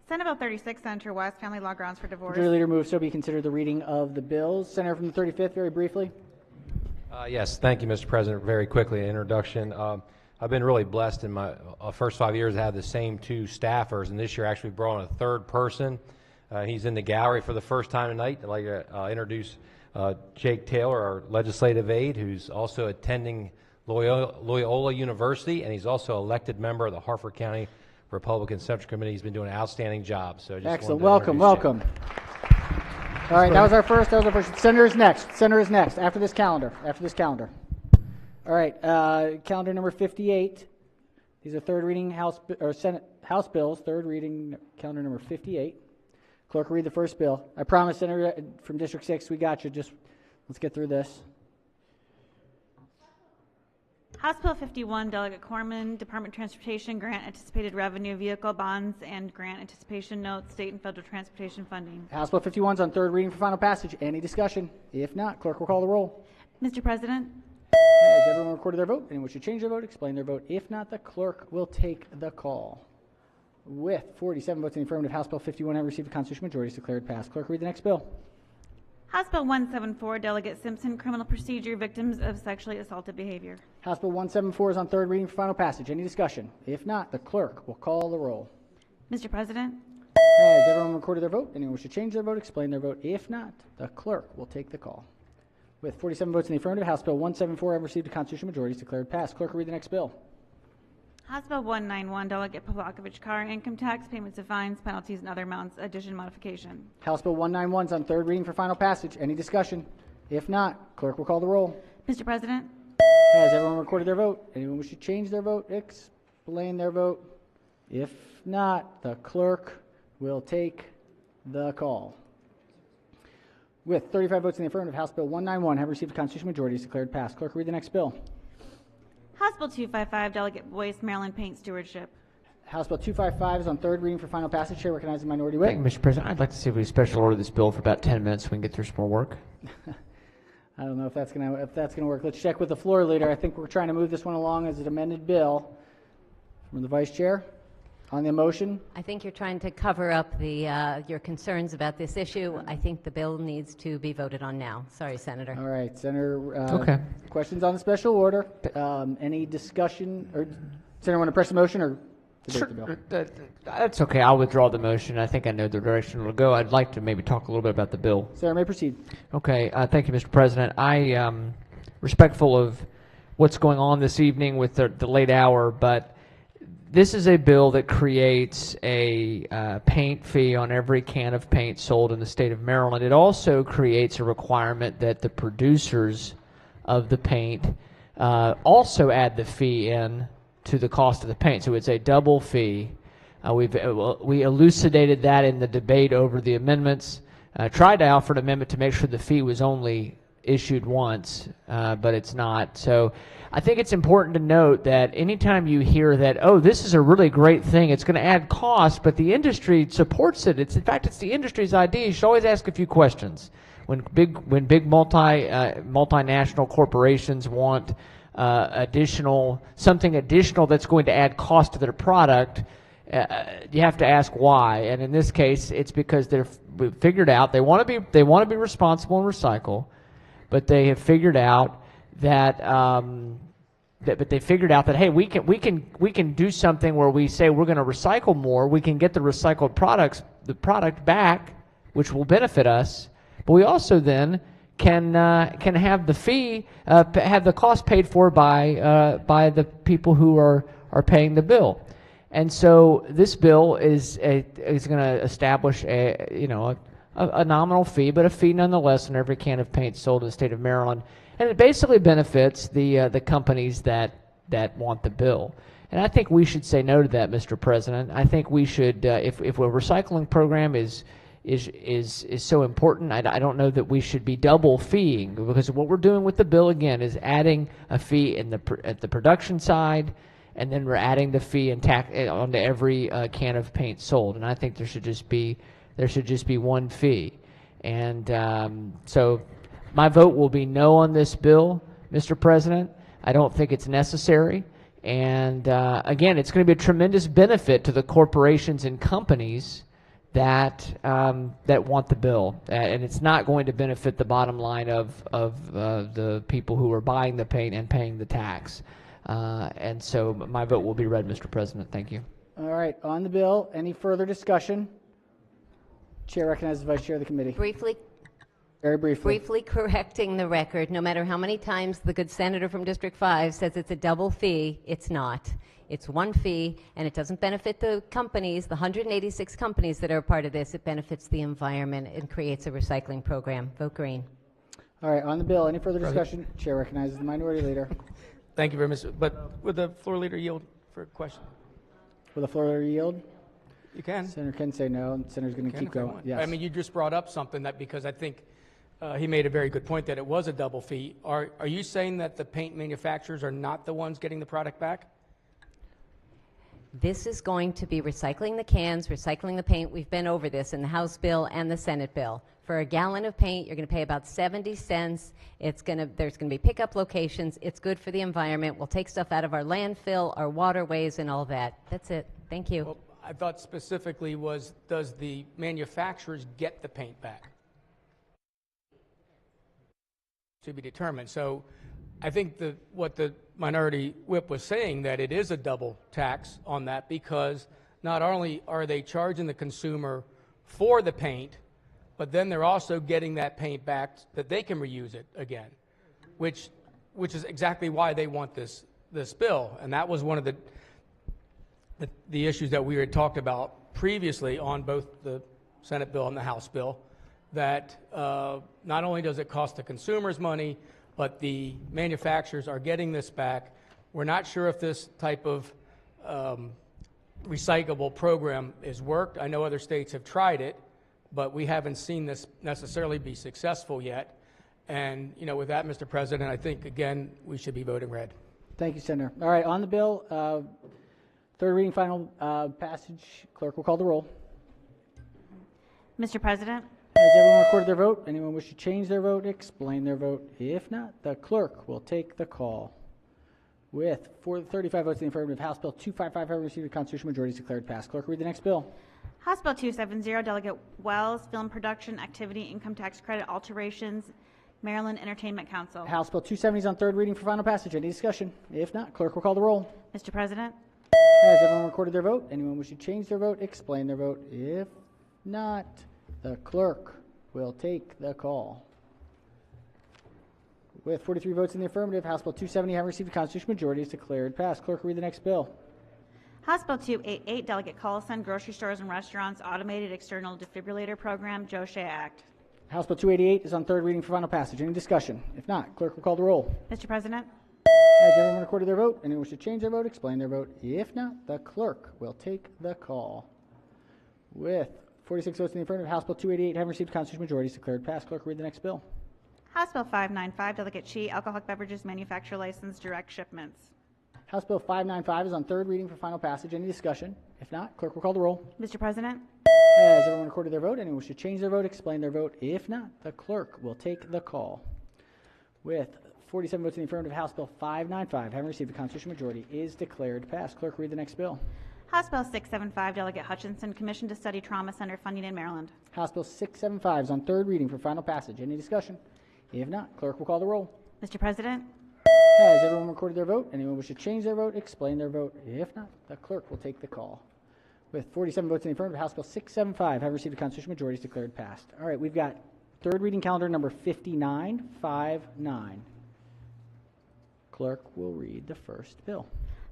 Senate Bill 36, Senator West, Family Law Grounds for Divorce. Majority Leader moves so be considered the reading of the bills. Senator from the 35th, very briefly. Yes, thank you, Mr. President. Very quickly, an introduction. I've been really blessed in my first 5 years to have the same two staffers, and this year actually brought in a third person. He's in the gallery for the first time tonight. I'd like to introduce Jake Taylor, our legislative aide, who's also attending Loyola University, and he's also elected member of the Harford County Republican Central Committee. He's been doing an outstanding job. So just excellent. Welcome. All right, that was our first. Senator is next. Senator is next after this calendar. All right, calendar number 58. These are third reading Senate House bills. Third reading calendar number 58. Clerk will read the first bill. I promise, Senator from District 6, we got you. Just let's get through this. House Bill 51, Delegate Corman, Department of Transportation, Grant Anticipated Revenue, Vehicle Bonds, and Grant Anticipation Notes, State and Federal Transportation Funding. House Bill 51 is on third reading for final passage. Any discussion? If not, clerk will call the roll. Mr. President, Has everyone recorded their vote? Anyone wish to change their vote, explain their vote? If not, the clerk will take the call. With 47 votes in the affirmative, House Bill 51 has received a constitutional majority is declared passed. Clerk, read the next bill. House Bill 174, Delegate Simpson, Criminal Procedure, Victims of Sexually Assaulted Behavior. House Bill 174 is on third reading for final passage. Any discussion? If not, the clerk will call the roll. Mr. President, Has everyone recorded their vote? Anyone wish to change their vote, explain their vote? If not, the clerk will take the call. With 47 votes in the affirmative, House Bill 174 has received a constitutional majority is declared passed. Clerk will read the next bill. House Bill 191, Delegate Pavlovich Carr, Income Tax, Payments of Fines, Penalties, and Other Amounts, Addition, Modification. House Bill 191 is on third reading for final passage. Any discussion? If not, clerk will call the roll. Mr. President, Has everyone recorded their vote? Anyone wish to change their vote, explain their vote? If not, the clerk will take the call. With 35 votes in the affirmative, House Bill 191 have received a constitutional majority is declared passed. Clerk, read the next bill. House Bill 255, Delegate Boyce, Maryland Paint Stewardship. House Bill 255 is on third reading for final passage. Chair recognizes the minority whip. Thank you, Mr. President. I'd like to see if we special order this bill for about 10 minutes so we can get through some more work. I don't know if that's gonna work. Let's check with the floor leader. I think we're trying to move this one along as an amended bill. From the vice chair, on the motion. I think you're trying to cover up your concerns about this issue. I think the bill needs to be voted on now. Sorry, Senator. All right, Senator. Okay. Questions on the special order? Any discussion? Or Senator, want to press the motion or debate the bill? That's okay. I'll withdraw the motion. I think I know the direction it'll go. I'd like to maybe talk a little bit about the bill. Senator, may proceed. Okay. Thank you, Mr. President. I respectful of what's going on this evening with the late hour, but this is a bill that creates a paint fee on every can of paint sold in the state of Maryland. It also creates a requirement that the producers of the paint also add the fee in to the cost of the paint. So it's a double fee. We elucidated that in the debate over the amendments. Tried to offer an amendment to make sure the fee was only issued once, but it's not. So I think it's important to note that anytime you hear that, oh, this is a really great thing, it's going to add cost, but the industry supports it. In fact, it's the industry's idea. You should always ask a few questions. When big multinational corporations want something additional that's going to add cost to their product, you have to ask why. And in this case, it's because they've figured out they want to be responsible and recycle, but they have figured out that hey, we can do something where we say we're going to recycle more. We can get the recycled product back, which will benefit us. But we also then can have the fee, have the cost paid for by the people who are paying the bill. And so this bill is going to establish a nominal fee, but a fee nonetheless on every can of paint sold in the state of Maryland. And it basically benefits the companies that want the bill. And I think we should say no to that, Mr. President. I think we should, if a recycling program is so important, I don't know that we should be double feeing, because what we're doing with the bill again is adding a fee at the production side, and then we're adding the fee and tax onto every can of paint sold. And I think there should just be one fee. And so my vote will be no on this bill, Mr. President. I don't think it's necessary. And again, it's going to be a tremendous benefit to the corporations and companies that want the bill, and it's not going to benefit the bottom line of the people who are buying the paint and paying the tax. And so my vote will be red, Mr. President. Thank you. All right, on the bill, any further discussion? Chair recognizes the Vice Chair of the committee. Very briefly. Briefly correcting the record, no matter how many times the good senator from District 5 says it's a double fee, it's not. It's one fee, and it doesn't benefit the companies, the 186 companies that are a part of this. It benefits the environment and creates a recycling program. Vote green. All right, on the bill, any further discussion? Chair recognizes the minority leader. Thank you very much. But would the floor leader yield for a question? Will the floor leader yield? You can. Senator can say no, and the senator's going to keep going. Yes. I mean, you just brought up something that, because I think he made a very good point that it was a double fee. Are you saying that the paint manufacturers are not the ones getting the product back? This is going to be recycling the cans, recycling the paint. We've been over this in the House bill and the Senate bill. For a gallon of paint, you're going to pay about 70 cents. There's going to be pickup locations. It's good for the environment. We'll take stuff out of our landfill, our waterways, and all that. That's it. Thank you. Well, I thought specifically does the manufacturers get the paint back? To be determined. So I think what the minority whip was saying, that it is a double tax on that, because not only are they charging the consumer for the paint, but then they're also getting that paint back that they can reuse it again, which is exactly why they want this bill. And that was one of the issues that we had talked about previously on both the Senate bill and the House bill, that not only does it cost the consumers money, but the manufacturers are getting this back. We're not sure if this type of recyclable program has worked. I know other states have tried it, but we haven't seen this necessarily be successful yet. And with that, Mr. President, I think, again, we should be voting red. Thank you, Senator. All right, on the bill, Third reading, final passage. Clerk will call the roll. Mr. President, Has everyone recorded their vote? Anyone wish to change their vote, explain their vote? If not, the clerk will take the call. With 35 votes in the affirmative, House Bill 255 having received a constitutional majority is declared passed. Clerk, read the next bill. House Bill 270, Delegate Wells, Film Production Activity Income Tax Credit Alterations, Maryland Entertainment Council. House Bill 270 is on third reading for final passage. Any discussion? If not, clerk will call the roll. Mr. President, Has everyone recorded their vote? Anyone wish to change their vote, explain their vote? If not, the clerk will take the call. With 43 votes in the affirmative, House Bill 270 having received a constitutional majority is declared passed. Clerk, read the next bill. House Bill 288, Delegate Collison, Grocery Stores and Restaurants Automated External Defibrillator Program, Joe Shea Act. House Bill 288 is on third reading for final passage. Any discussion? If not, clerk will call the roll. Mr. President, Has everyone recorded their vote? Anyone wish to change their vote, explain their vote? If not, the clerk will take the call. With 46 votes in the affirmative, House Bill 288 having received a constitutional majority is declared passed. Clerk, read the next bill. House Bill 595, Delegate Chi, Alcoholic Beverages Manufacturer License Direct Shipments. House Bill 595 is on third reading for final passage. Any discussion? If not, clerk will call the roll. Mr. President, Has everyone recorded their vote? Anyone wish to change their vote, explain their vote? If not, the clerk will take the call. With 47 votes in the affirmative, House Bill 595, having received a constitutional majority, is declared passed. Clerk, read the next bill. House Bill 675, Delegate Hutchinson, Commission to Study Trauma Center Funding in Maryland. House Bill 675 is on third reading for final passage. Any discussion? If not, clerk will call the roll. Mr. President, Has everyone recorded their vote? Anyone wish to change their vote, explain their vote? If not, the clerk will take the call. With 47 votes in the affirmative, House Bill 675 have received a constitutional majority is declared passed. All right, we've got third reading calendar number 5959. Clerk will read the first bill.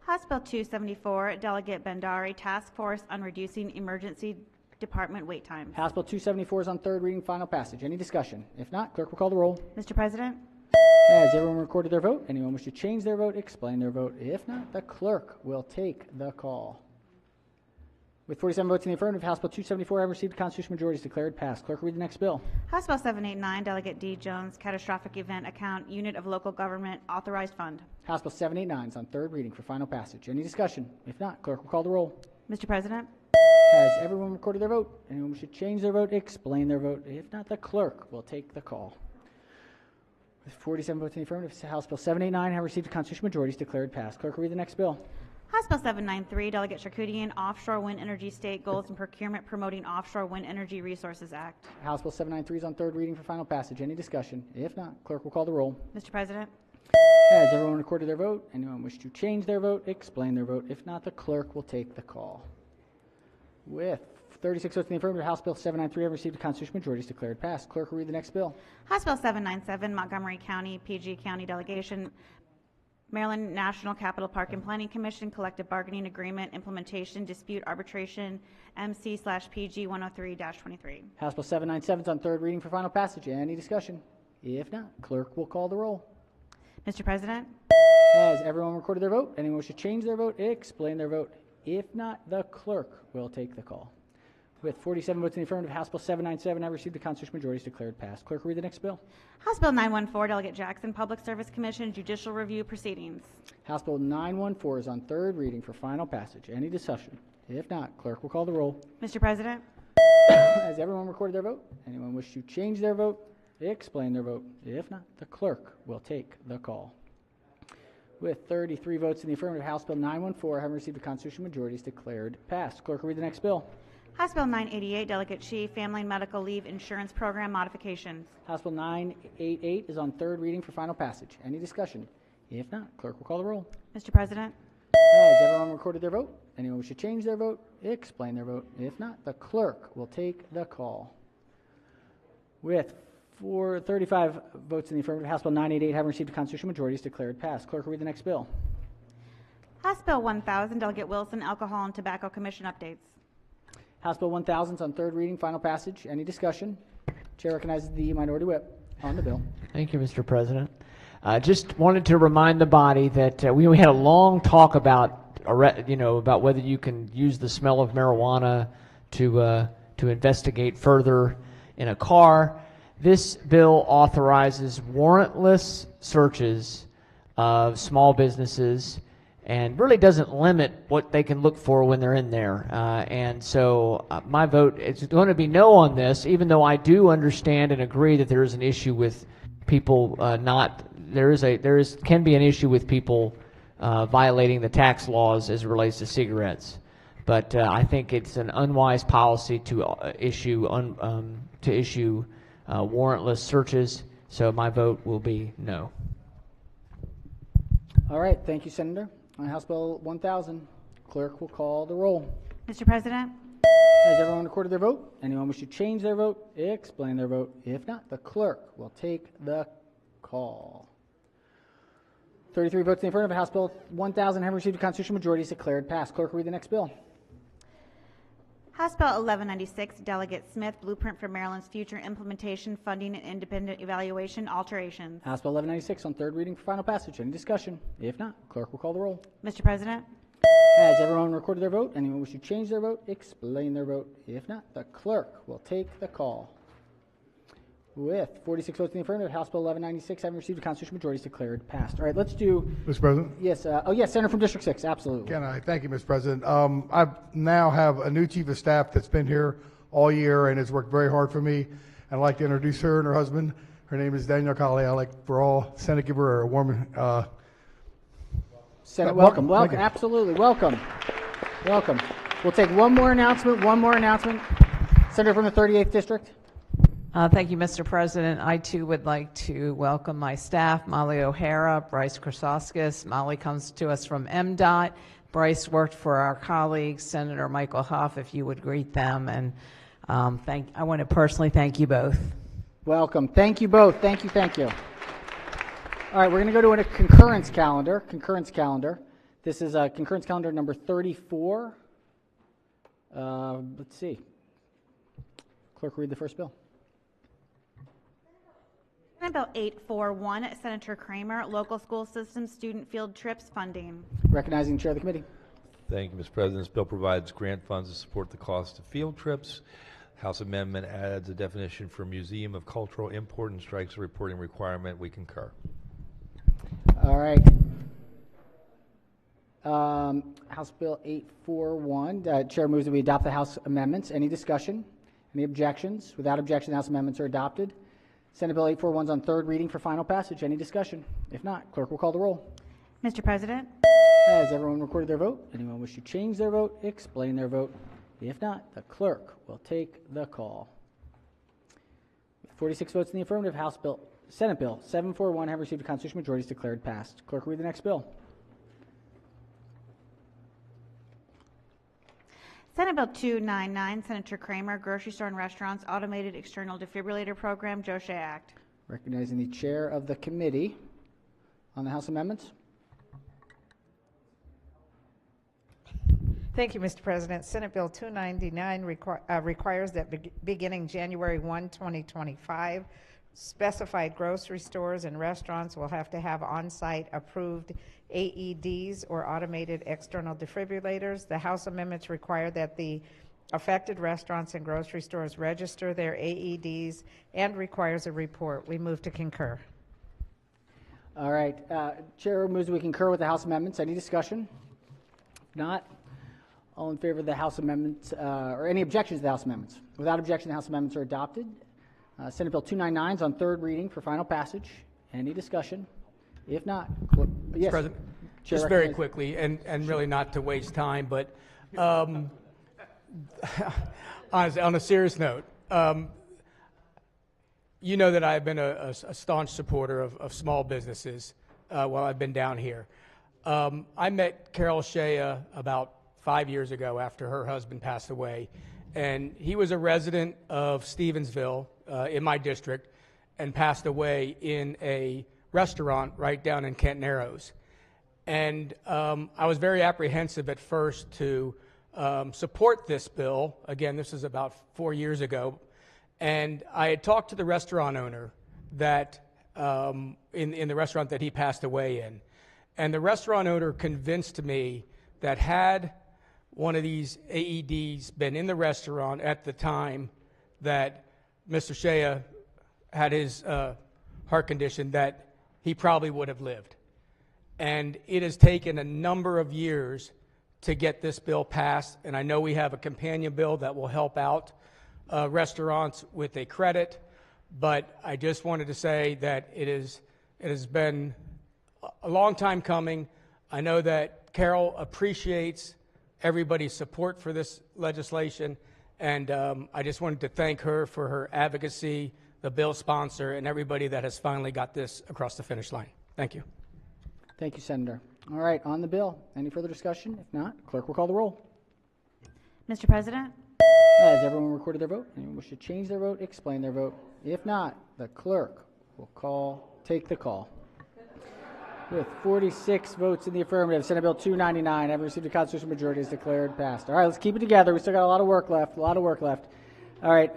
House Bill 274, Delegate Bhandari, Task Force on Reducing Emergency Department Wait Times. House Bill 274 is on third reading, final passage. Any discussion? If not, clerk will call the roll. Mr. President, Has everyone recorded their vote? Anyone wish to change their vote, explain their vote? If not, the clerk will take the call. With 47 votes in the affirmative, House Bill 274 have received a constitutional majority is declared passed. Clerk, read the next bill. House Bill 789, Delegate D. Jones, Catastrophic Event Account, Unit of Local Government Authorized Fund. House Bill 789 is on third reading for final passage. Any discussion? If not, clerk will call the roll. Mr. President, Has everyone recorded their vote? Anyone wish to change their vote, explain their vote? If not, the clerk will take the call. With 47 votes in the affirmative, House Bill 789 have received a constitutional majority is declared passed. Clerk will read the next bill. House Bill 793, Delegate Charkoudian, Offshore Wind Energy State Goals and Procurement Promoting Offshore Wind Energy Resources Act. House Bill 793 is on third reading for final passage. Any discussion? If not, clerk will call the roll. Mr. President, Has everyone recorded their vote? Anyone wish to change their vote, explain their vote? If not, the clerk will take the call. With 36 votes in the affirmative, House Bill 793 have received a constitutional majority is declared passed. Clerk will read the next bill. House Bill 797, Montgomery County, PG County Delegation, Maryland National Capital Park and Planning Commission Collective Bargaining Agreement Implementation Dispute Arbitration MC/PG 103-23. House Bill 797 is on third reading for final passage. Any discussion? If not, clerk will call the roll. Mr. President, Has everyone recorded their vote? Anyone wish to change their vote, explain their vote? If not, the clerk will take the call. With 47 votes in the affirmative, House Bill 797 have received the constitutional majority is declared passed. Clerk will read the next bill. House Bill 914, Delegate Jackson, Public Service Commission Judicial Review Proceedings. House Bill 914 is on third reading for final passage. Any discussion? If not, clerk will call the roll. Mr. President, Has everyone recorded their vote? Anyone wish to change their vote, explain their vote? If not, the clerk will take the call. With 33 votes in the affirmative, House Bill 914 having received the constitutional majority is declared passed. Clerk will read the next bill. House Bill 988, Delegate Chi, Family and Medical Leave Insurance Program Modifications. House Bill 988 is on third reading for final passage. Any discussion? If not, clerk will call the roll. Mr. President, Has everyone recorded their vote? Anyone wish to change their vote, explain their vote? If not, the clerk will take the call. With 35 votes in the affirmative, House Bill 988 having received a constitutional majority is declared passed. Clerk will read the next bill. House Bill 1000, Delegate Wilson, Alcohol and Tobacco Commission Updates. House Bill 1000 is on third reading, final passage. Any discussion? Chair recognizes the minority whip on the bill. Thank you, Mr. President. Just wanted to remind the body that we had a long talk about, about whether you can use the smell of marijuana to investigate further in a car. This bill authorizes warrantless searches of small businesses and really doesn't limit what they can look for when they're in there. And so my vote is going to be no on this, even though I do understand and agree that there is an issue with people can be an issue with people violating the tax laws as it relates to cigarettes. But I think it's an unwise policy to issue warrantless searches. So my vote will be no. All right, thank you, Senator. On House Bill 1000, clerk will call the roll. Mr. President? Has everyone recorded their vote? Anyone wish to change their vote? Explain their vote. If not, the clerk will take the call. 33 votes in the affirmative. House Bill 1000 have received a constitutional majority. Is declared passed. Clerk will read the next bill. House Bill 1196, Delegate Smith, Blueprint for Maryland's Future Implementation, Funding, and Independent Evaluation Alterations. House Bill 1196 on third reading for final passage. Any discussion? If not, clerk will call the roll. Mr. President? Has everyone recorded their vote? Anyone wish to change their vote? Explain their vote. If not, the clerk will take the call. With 46 votes in the affirmative, House Bill 1196 having received a constitutional majority is declared passed. All right, let's do... Mr. President? Yes. Senator from District 6, absolutely. Can I? Thank you, Mr. President. I now have a new chief of staff that's been here all year and has worked very hard for me. I'd like to introduce her and her husband. Her name is Danielle Colley. I'd like for all Senate give her a warm... Senate, welcome. Absolutely, welcome. We'll take one more announcement. Senator from the 38th District. Thank you, Mr. President. I, too, would like to welcome my staff, Molly O'Hara, Bryce Krasoskis. Molly comes to us from MDOT. Bryce worked for our colleague, Senator Michael Huff, if you would greet them. And I want to personally thank you both. Welcome. Thank you both. Thank you. All right, we're going to go to a concurrence calendar. This is concurrence calendar number 34. Let's see. Clerk, read the first bill. Senate Bill 841, Senator Kramer, Local School System Student Field Trips Funding. Recognizing the chair of the committee. Thank you, Mr. President. This bill provides grant funds to support the cost of field trips. House amendment adds a definition for Museum of Cultural Import and strikes a reporting requirement. We concur. All right. House Bill 841. Chair moves that we adopt the House amendments. Any discussion? Any objections? Without objection, the House amendments are adopted. Senate Bill 841 is on third reading for final passage. Any discussion? If not, clerk will call the roll. Mr. President? Has everyone recorded their vote? Anyone wish to change their vote? Explain their vote. If not, the clerk will take the call. With 46 votes in the affirmative, Senate Bill 741 have received a constitutional majority is declared passed. Clerk will read the next bill. Senate Bill 299, Senator Kramer, Grocery Store and Restaurants Automated External Defibrillator Program, Joe Shea Act. Recognizing the chair of the committee on the House amendments. Thank you, Mr. President. Senate Bill 299 requires that beginning January 1, 2025, specified grocery stores and restaurants will have to have on-site approved AEDs or automated external defibrillators. The House amendments require that the affected restaurants and grocery stores register their AEDs and requires a report. We move to concur. All right. Chair moves we concur with the House amendments. Any discussion? If not, all in favor of the House amendments, or any objections to the House amendments? Without objection, the House amendments are adopted. Senate Bill 299 is on third reading for final passage. Any discussion? If not, yes. President, just very quickly, and really not to waste time, but on a serious note, you know that I've been a staunch supporter of small businesses while I've been down here. I met Carol Shea about 5 years ago after her husband passed away, and he was a resident of Stevensville in my district and passed away in a restaurant right down in Kent Narrows. And I was very apprehensive at first to support this bill. Again, this is about 4 years ago. And I had talked to the restaurant owner that in the restaurant that he passed away in. And the restaurant owner convinced me that had one of these AEDs been in the restaurant at the time that Mr. Shea had his heart condition, that he probably would have lived. And it has taken a number of years to get this bill passed, and I know we have a companion bill that will help out restaurants with a credit, but I just wanted to say that it has been a long time coming. I know that Carol appreciates everybody's support for this legislation, and I just wanted to thank her for her advocacy, the bill sponsor, and everybody that has finally got this across the finish line. Thank you. Thank you, Senator. All right, on the bill, any further discussion? If not, clerk will call the roll. Mr. President? Has everyone recorded their vote? Anyone wish to change their vote, explain their vote? If not, the clerk will take the call. With 46 votes in the affirmative, Senate Bill 299, having received a constitutional majority, is declared passed. All right, let's keep it together. We still got a lot of work left. All right,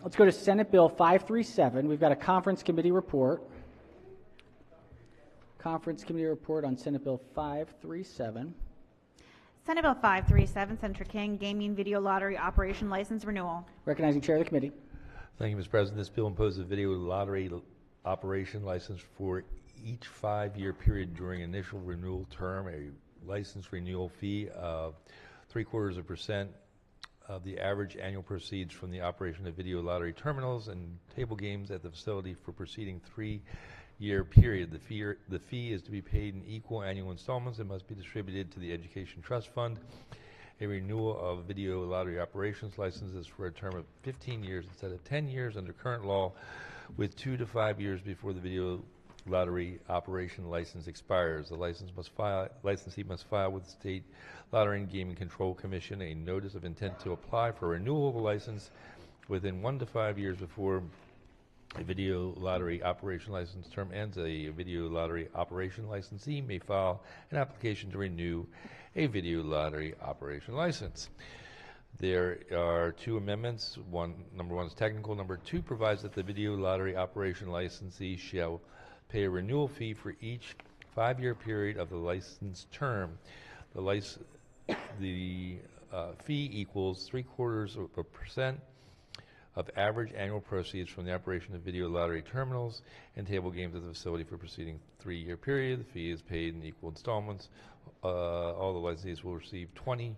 let's go to Senate Bill 537. We've got a conference committee report. Conference committee report on Senate Bill 537. Senate Bill 537, Senator King, Gaming Video Lottery Operation License Renewal. Recognizing Chair of the Committee. Thank you, Mr. President. This bill imposes a video lottery operation license for each 5-year period during initial renewal term, a license renewal fee of 0.75% of the average annual proceeds from the operation of video lottery terminals and table games at the facility for preceding 3-year period. The fee is to be paid in equal annual installments and must be distributed to the Education Trust Fund. A renewal of video lottery operations licenses for a term of 15 years instead of 10 years under current law, with 2 to 5 years before the video lottery operation license expires. The licensee must file with the State Lottery and Gaming Control Commission a notice of intent to apply for renewal of a license within 1 to 5 years before a video lottery operation license term ends. A video lottery operation licensee may file an application to renew a video lottery operation license. There are 2 amendments. Number 1 is technical. Number 2 provides that the video lottery operation licensee shall pay a renewal fee for each 5-year period of the license term. The fee equals 0.75% of average annual proceeds from the operation of video lottery terminals and table games at the facility for preceding 3-year period. The fee is paid in equal installments. All the licensees will receive 20%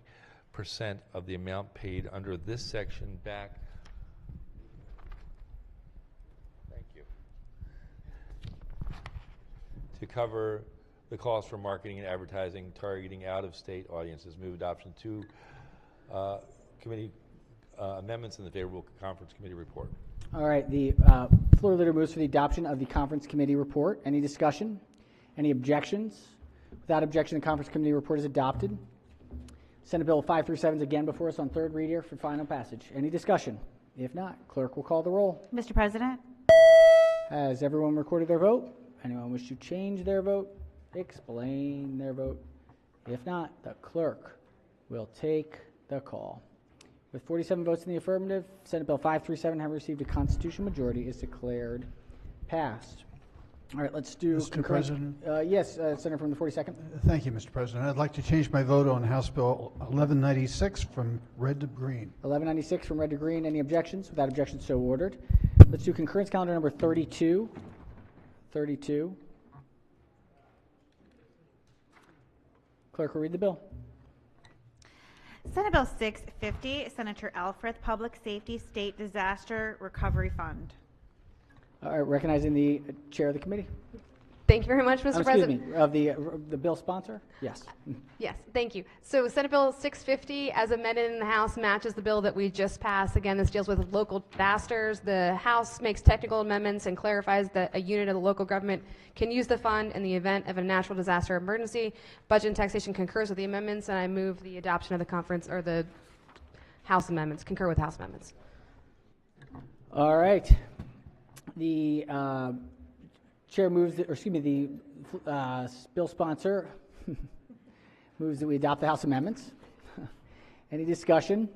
of the amount paid under this section back. Thank you. To cover the cost for marketing and advertising targeting out-of-state audiences. Move adoption 2 committee amendments in the favorable conference committee report. All right, the floor leader moves for the adoption of the conference committee report. Any discussion? Any objections? Without objection, the conference committee report is adopted. Senate Bill 537 is again before us on 3rd reader for final passage. Any discussion? If not, clerk will call the roll. Mr. President? Has everyone recorded their vote? Anyone wish to change their vote? Explain their vote. If not, the clerk will take the call. With 47 votes in the affirmative, Senate Bill 537, having received a constitutional majority, is declared passed. All right, let's do Mr. President? Yes, Senator from the 42nd. Thank you, Mr. President. I'd like to change my vote on House Bill 1196 from red to green. 1196 from red to green. Any objections? Without objection, so ordered. Let's do concurrence calendar number 32. 32. Clerk will read the bill. Senate Bill 650, Senator Alfrith, Public Safety State Disaster Recovery Fund. All right, recognizing the chair of the committee. Thank you very much, Mr. President. Excuse me, of the bill sponsor? Yes. Yes, thank you. So Senate Bill 650, as amended in the House, matches the bill that we just passed. Again, this deals with local disasters. The House makes technical amendments and clarifies that a unit of the local government can use the fund in the event of a natural disaster emergency. Budget and taxation concurs with the amendments, and I move the adoption of the conference or the House amendments, concur with House amendments. All right. The chair moves, the bill sponsor moves that we adopt the House amendments. Any discussion?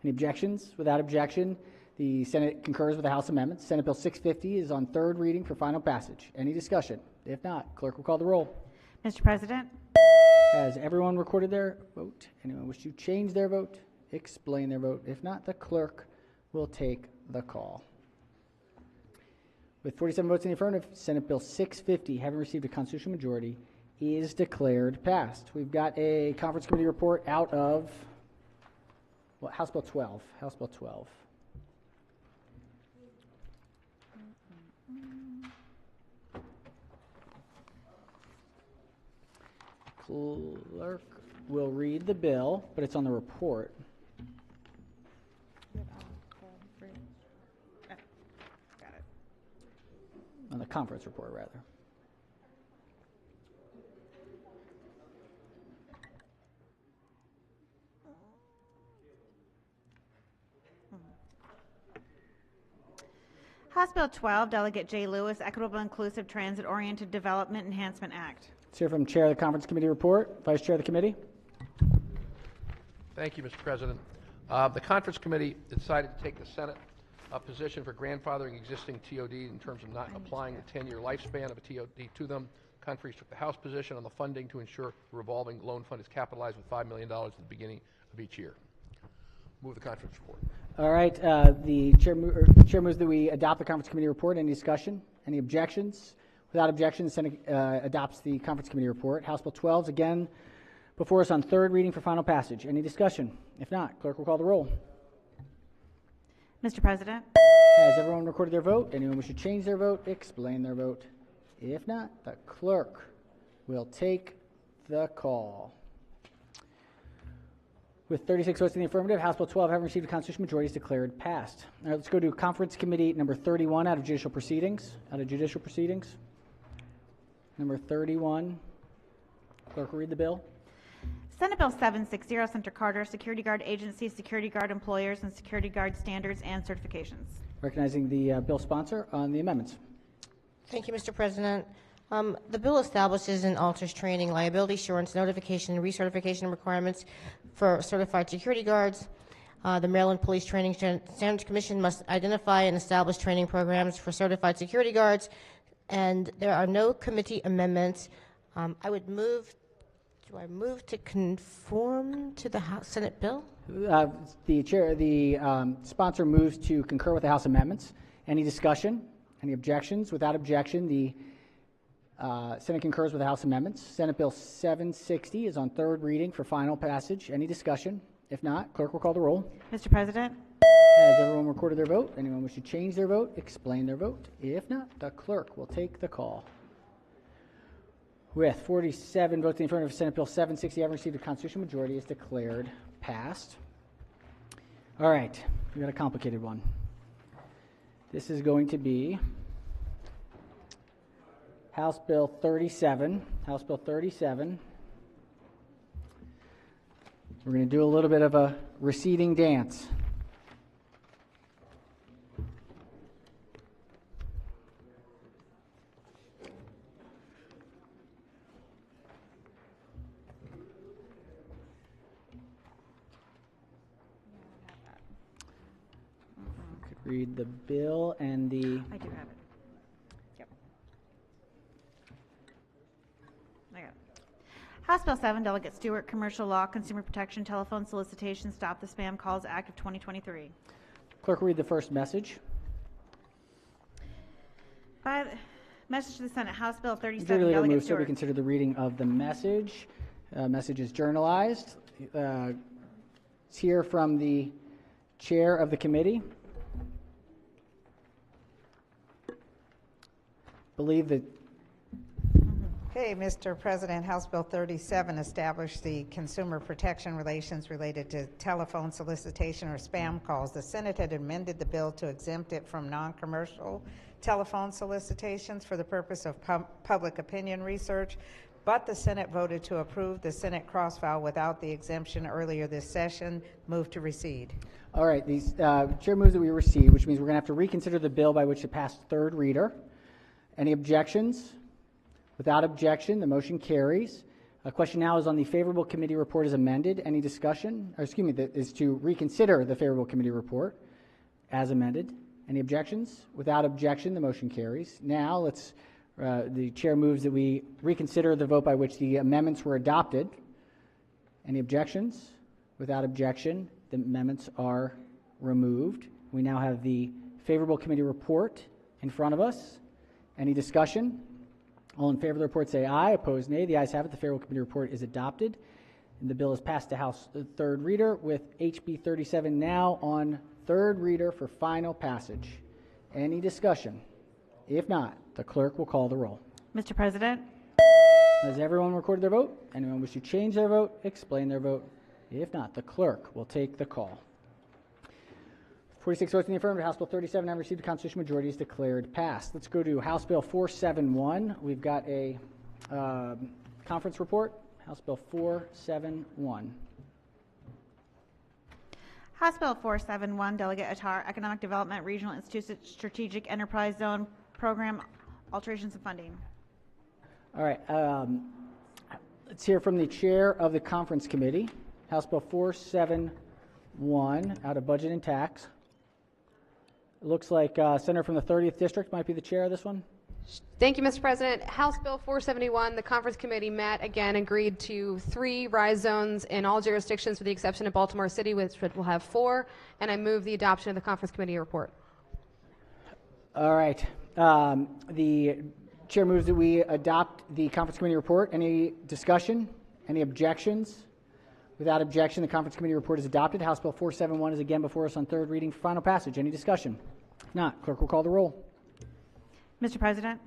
Any objections? Without objection, the Senate concurs with the House amendments. Senate Bill 650 is on 3rd reading for final passage. Any discussion? If not, clerk will call the roll. Mr. President? Has everyone recorded their vote? Anyone wish to change their vote? Explain their vote. If not, the clerk will take the call. With 47 votes in the affirmative, Senate Bill 650, having received a constitutional majority, is declared passed. We've got a conference committee report out of, well, House Bill 12. House Bill 12. Clerk will read the bill, but it's on the report. On the conference report, rather. House Bill 12, Delegate J. Lewis, Equitable Inclusive Transit-Oriented Development Enhancement Act. Let's hear from Chair of the Conference Committee report. Vice Chair of the committee. Thank you, Mr. President. The Conference Committee decided to take the Senate position for grandfathering existing TOD in terms of not applying the 10-year lifespan of a TOD to them. Conference took the House position on the funding to ensure the revolving loan fund is capitalized with $5 million at the beginning of each year. Move the conference report. All right. The chair moves that we adopt the Conference Committee report. Any discussion? Any objections? Without objection, the Senate adopts the Conference Committee report. House Bill 12 is again before us on third reading for final passage. Any discussion? If not, clerk will call the roll. Mr. President. Has everyone recorded their vote? Anyone wish to change their vote? Explain their vote. If not, the clerk will take the call. With 36 votes in the affirmative, House Bill 12, having received a constitutional majority, is declared passed. All right, let's go to Conference Committee number 31 out of Judicial Proceedings. Number 31. Clerk will read the bill. Senate Bill 760, Senator Carter, Security Guard Agencies, Security Guard Employers, and Security Guard Standards and Certifications. Recognizing the bill sponsor on the amendments. Thank you, Mr. President. The bill establishes and alters training, liability assurance, notification, and recertification requirements for certified security guards. The Maryland Police Training Standards Commission must identify and establish training programs for certified security guards, and there are no committee amendments. I would move. Do I move to conform to the House Senate bill? The sponsor moves to concur with the House amendments. Any discussion? Any objections? Without objection, the Senate concurs with the House amendments. Senate Bill 760 is on third reading for final passage. Any discussion? If not, clerk will call the roll. Mr. President. Has everyone recorded their vote? Anyone wish to change their vote? Explain their vote. If not, the clerk will take the call. With 47 votes in favor of Senate Bill 760 having received a constitutional majority, is declared passed. All right, we got a complicated one. This is going to be House Bill 37. House Bill 37. We're going to do a little bit of a receding dance. Read the bill and the... I do have it. Yep. I got it. House Bill 7, Delegate Stewart, Commercial Law, Consumer Protection, Telephone Solicitation, Stop the Spam Calls Act of 2023. Clerk will read the first message. By the message to the Senate, House Bill 37, Majority Leader Delegate moves Stewart. to reconsider the reading of the message. Message is journalized. Let's hear from the chair of the committee. Believe that. Okay, Mr. President, House Bill 37 established the consumer protection relations related to telephone solicitation or spam calls. The Senate had amended the bill to exempt it from non-commercial telephone solicitations for the purpose of public opinion research, but the Senate voted to approve the Senate cross-file without the exemption earlier this session. Move to recede. All right, these chair moves that we recede, which means we're going to have to reconsider the bill by which it passed third reader. Any objections? Without objection, the motion carries. A question now is on the favorable committee report as amended. Any discussion? Or excuse me, that is to reconsider the favorable committee report as amended. Any objections? Without objection, the motion carries. Now let's, the chair moves that we reconsider the vote by which the amendments were adopted. Any objections? Without objection, the amendments are removed. We now have the favorable committee report in front of us. Any discussion? All in favor of the report say aye. Opposed, nay. The ayes have it. The favorable committee report is adopted. And the bill is passed to House third reader with HB 37 now on third reader for final passage. Any discussion? If not, the clerk will call the roll. Mr. President, Has everyone recorded their vote? Anyone wish to change their vote? Explain their vote. If not, the clerk will take the call. 46 votes in the affirmative. House Bill 37 having received a constitutional majority is declared passed. Let's go to House Bill 471. We've got a conference report. House Bill 471. House Bill 471, Delegate Attar, Economic Development Regional Institute Strategic Enterprise Zone Program Alterations and Funding. All right. Let's hear from the chair of the conference committee. House Bill 471 out of Budget and Tax. It looks like Senator from the 30th District might be the chair of this one. Thank you, Mr. President. House Bill 471, the conference committee met again, agreed to 3 rise zones in all jurisdictions with the exception of Baltimore City, which will have 4, and I move the adoption of the conference committee report. All right. The chair moves that we adopt the conference committee report. Any discussion? Any objections? Without objection, the conference committee report is adopted. House Bill 471 is again before us on third reading for final passage. Any discussion? If not, clerk will call the roll. Mr. President,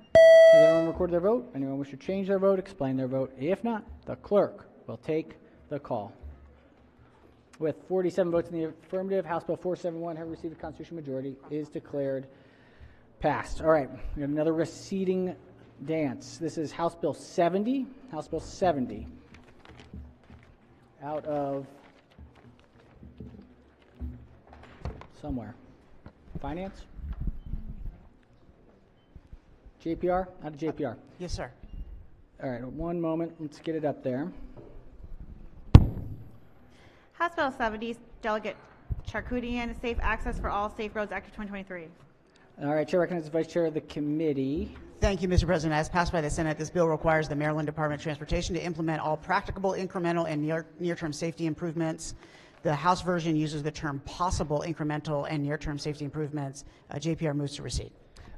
Has everyone recorded their vote? Anyone wish to change their vote? Explain their vote. If not, the clerk will take the call. With 47 votes in the affirmative, House Bill 471, having received a constitutional majority, is declared passed. All right, we have another receding dance. This is House Bill 70. House Bill 70. Out of somewhere. Finance? JPR? Out of JPR. Yes, sir. All right, one moment. Let's get it up there. House Bill 70, Delegate Charkoudian, Safe Access for All Safe Roads Act of 2023. All right, Chair recognizes the Vice Chair of the committee. Thank you, Mr. President. As passed by the Senate, this bill requires the Maryland Department of Transportation to implement all practicable, incremental, and near-term safety improvements. The House version uses the term possible incremental and near-term safety improvements. JPR moves to receipt.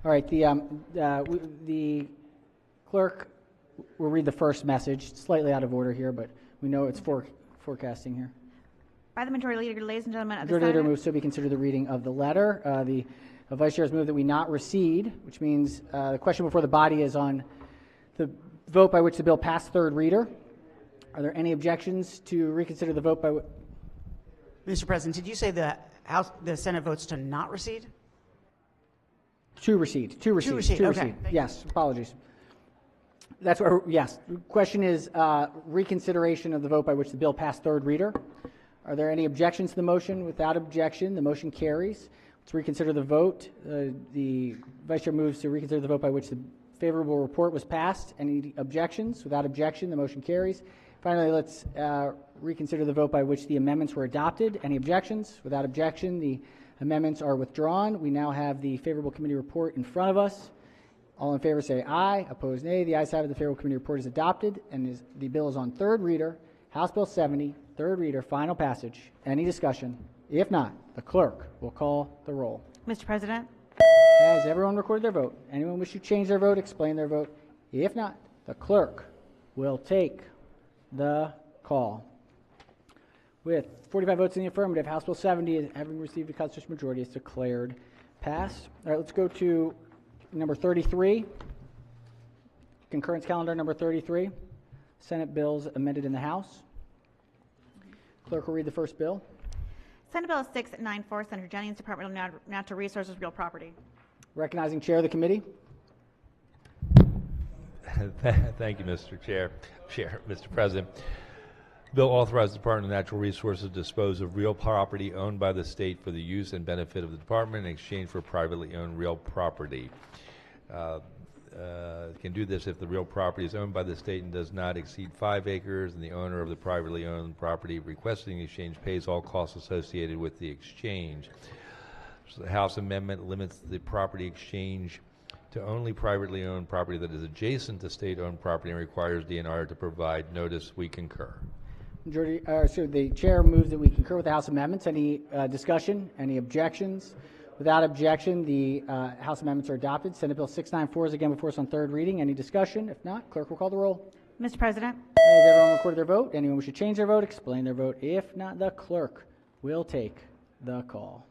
All right, the clerk will read the first message. It's slightly out of order here, but we know it's forecasting here. By the Majority Leader, ladies and gentlemen of the Majority Leader Senate. moves to be considered the reading of the letter. The Vice Chair has moved that we not recede, which means the question before the body is on the vote by which the bill passed third reader. Are there any objections to reconsider the vote by which? Mr. President, did you say the Senate votes to not recede? To recede. To recede. To recede. To Okay. recede. Yes, apologies. That's where, yes. The question is reconsideration of the vote by which the bill passed third reader. Are there any objections to the motion? Without objection, the motion carries. Let's reconsider the vote. The Vice Chair moves to reconsider the vote by which the favorable report was passed. Any objections? Without objection, the motion carries. Finally, let's reconsider the vote by which the amendments were adopted. Any objections? Without objection, the amendments are withdrawn. We now have the favorable committee report in front of us. All in favor say aye. Opposed, nay. The ayes have it. The favorable committee report is adopted, and the bill is on third reader. House Bill 70, third reader, final passage. Any discussion? If not, the clerk will call the roll. Mr. President, Has everyone recorded their vote? Anyone wish to change their vote? Explain their vote. If not, the clerk will take the call. With 45 votes in the affirmative, House Bill 70, having received a constitutional majority, is declared passed. All right, let's go to number 33. Concurrence calendar number 33. Senate bills amended in the House. Clerk will read the first bill. Senate Bill 694, Senator Jennings, Department of Natural Resources, Real Property. Recognizing Chair of the committee. Thank you, Mr. Mr. President. Bill authorizes the Department of Natural Resources to dispose of real property owned by the state for the use and benefit of the department in exchange for privately owned real property. Can do this if the real property is owned by the state and does not exceed 5 acres, and the owner of the privately owned property requesting the exchange pays all costs associated with the exchange. So the House amendment limits the property exchange to only privately owned property that is adjacent to state-owned property and requires DNR to provide notice. We concur. So the chair moves that we concur with the House amendments. Any discussion? Any objections? Without objection, the House amendments are adopted. Senate Bill 694 is again before us on third reading. Any discussion? If not, clerk will call the roll. Mr. President, Has everyone recorded their vote? Anyone wish to change their vote, explain their vote. If not, the clerk will take the call.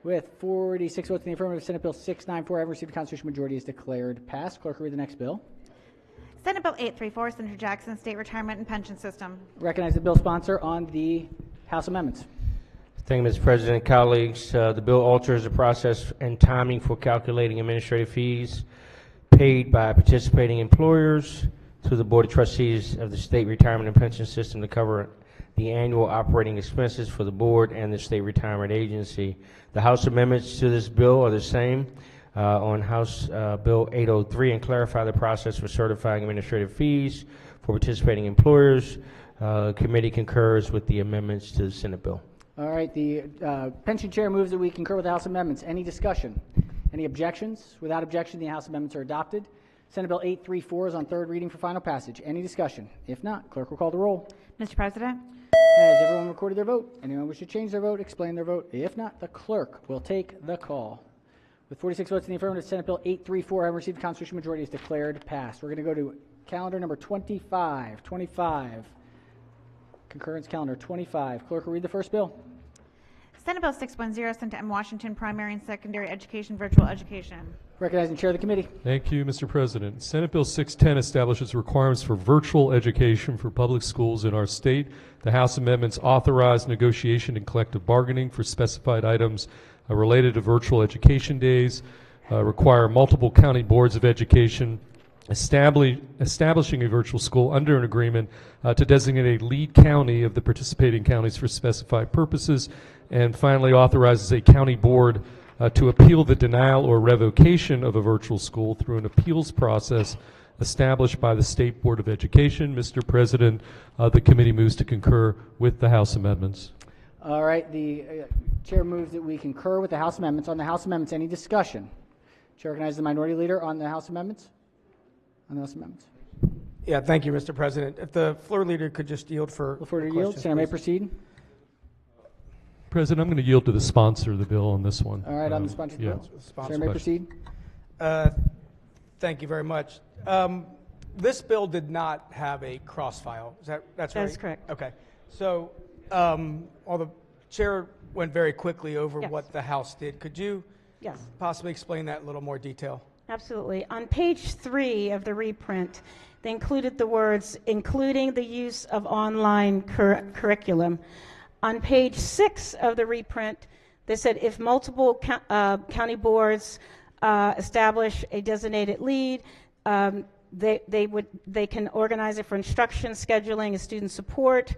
With 46 votes in the affirmative, Senate Bill 694 having received a constitutional majority is declared passed. Clerk will read the next bill. Senate Bill 834, Senator Jackson, State Retirement and Pension System. Recognize the bill sponsor on the House amendments. Thank you, Mr. President. Colleagues, the bill alters the process and timing for calculating administrative fees paid by participating employers to the Board of Trustees of the State Retirement and Pension System to cover the annual operating expenses for the board and the State Retirement Agency. The House amendments to this bill are the same on House Bill 803 and clarify the process for certifying administrative fees for participating employers. Committee concurs with the amendments to the Senate bill. All right, the pension chair moves that we concur with the House amendments. Any discussion? Any objections? Without objection, the House amendments are adopted. Senate Bill 834 is on third reading for final passage. Any discussion? If not, clerk will call the roll. Mr. President, Has everyone recorded their vote? Anyone wish to change their vote, explain their vote? If not, the clerk will take the call. With 46 votes in the affirmative, Senate Bill 834 having received a constitutional majority is declared passed. We're going to go to calendar number 25. Concurrence calendar 25. Clerk will read the first bill. Senate Bill 610, sent to M. Washington, Primary and Secondary Education, Virtual Education. Recognizing Chair of the Committee. Thank you, Mr. President. Senate Bill 610 establishes requirements for virtual education for public schools in our state. The House amendments authorize negotiation and collective bargaining for specified items related to virtual education days, require multiple county boards of education establishing a virtual school under an agreement to designate a lead county of the participating counties for specified purposes, and finally authorizes a county board to appeal the denial or revocation of a virtual school through an appeals process established by the State Board of Education. Mr. President, the committee moves to concur with the House amendments. All right, the chair moves that we concur with the House amendments. On the House amendments, any discussion? Chair recognizes the minority leader on the House amendments. On the House amendments. Yeah, thank you, Mr. President. If the floor leader could just yield for The floor to yield. Senator may proceed. President, I'm going to yield to the sponsor of the bill on this one. All right, on the sponsor of the bill. Senator may proceed. Thank you very much. This bill did not have a cross file. That's right? That is correct. Okay. So, while the chair went very quickly over what the House did, could you possibly explain that in a little more detail? Absolutely. On page 3 of the reprint, they included the words, including the use of online curriculum. On page 6 of the reprint, they said if multiple county boards establish a designated lead, they can organize it for instruction, scheduling, and student support.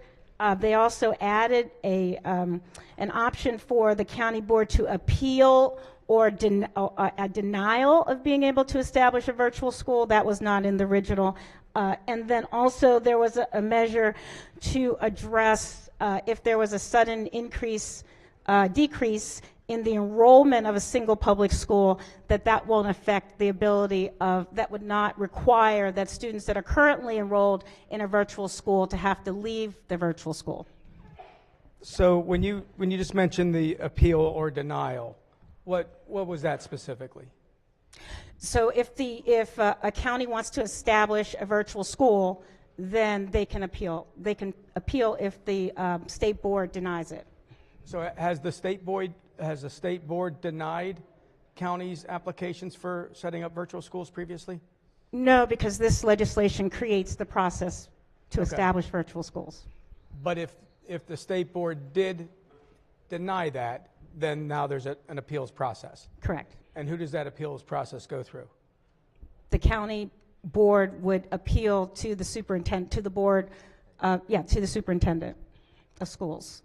They also added an option for the county board to appeal or a denial of being able to establish a virtual school. That was not in the original. And then also there was a measure to address if there was a sudden decrease in the enrollment of a single public school, that won't affect the ability of, that would not require that students that are currently enrolled in a virtual school to have to leave the virtual school. So when you just mentioned the appeal or denial, what was that specifically? So if a county wants to establish a virtual school, then they can appeal. They can appeal if the state board denies it. So has the state board denied counties' applications for setting up virtual schools previously? No, because this legislation creates the process to establish virtual schools. But if the state board did deny that, then now there's an appeals process. Correct. And who does that appeals process go through? The county board would appeal to the superintendent, to the superintendent of schools.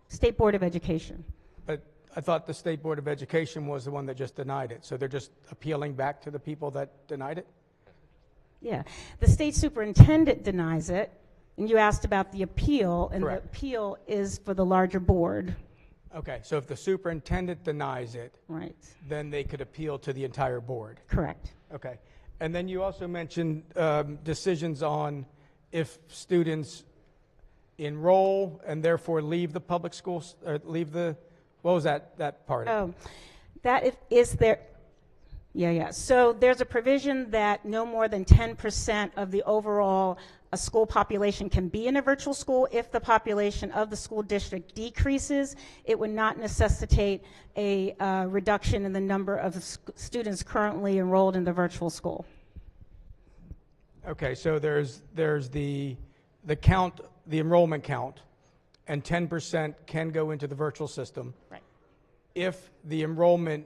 State Board of Education. But I thought the State Board of Education was the one that just denied it. So they're just appealing back to the people that denied it? Yeah. The state superintendent denies it, and you asked about the appeal, and Correct. the appeal is for the larger board. Okay, so if the superintendent denies it, right, then they could appeal to the entire board. Correct. Okay. And then you also mentioned decisions on if students enroll and therefore leave the public schools, leave the What was that part? Oh, that is there. Yeah. So there's a provision that no more than 10% of the overall school population can be in a virtual school. If the population of the school district decreases, it would not necessitate a reduction in the number of students currently enrolled in the virtual school. Okay, so there's the count, the enrollment count, and 10% can go into the virtual system. Right. If the enrollment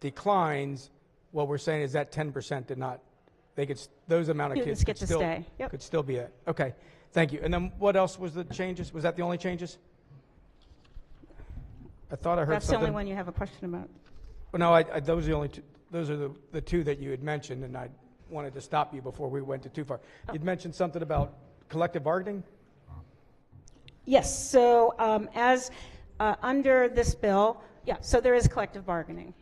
declines, what we're saying is that 10% did not, those amount of Students kids get to stay. Yep. could still be it. Okay, thank you. And then what else was the changes? Was that the only changes? I thought I heard That's something. the only one you have a question about. Well, no, those are the only two. Those are the two that you had mentioned, and I wanted to stop you before we went too far. You'd mentioned something about collective bargaining? Yes, so as under this bill, so there is collective bargaining.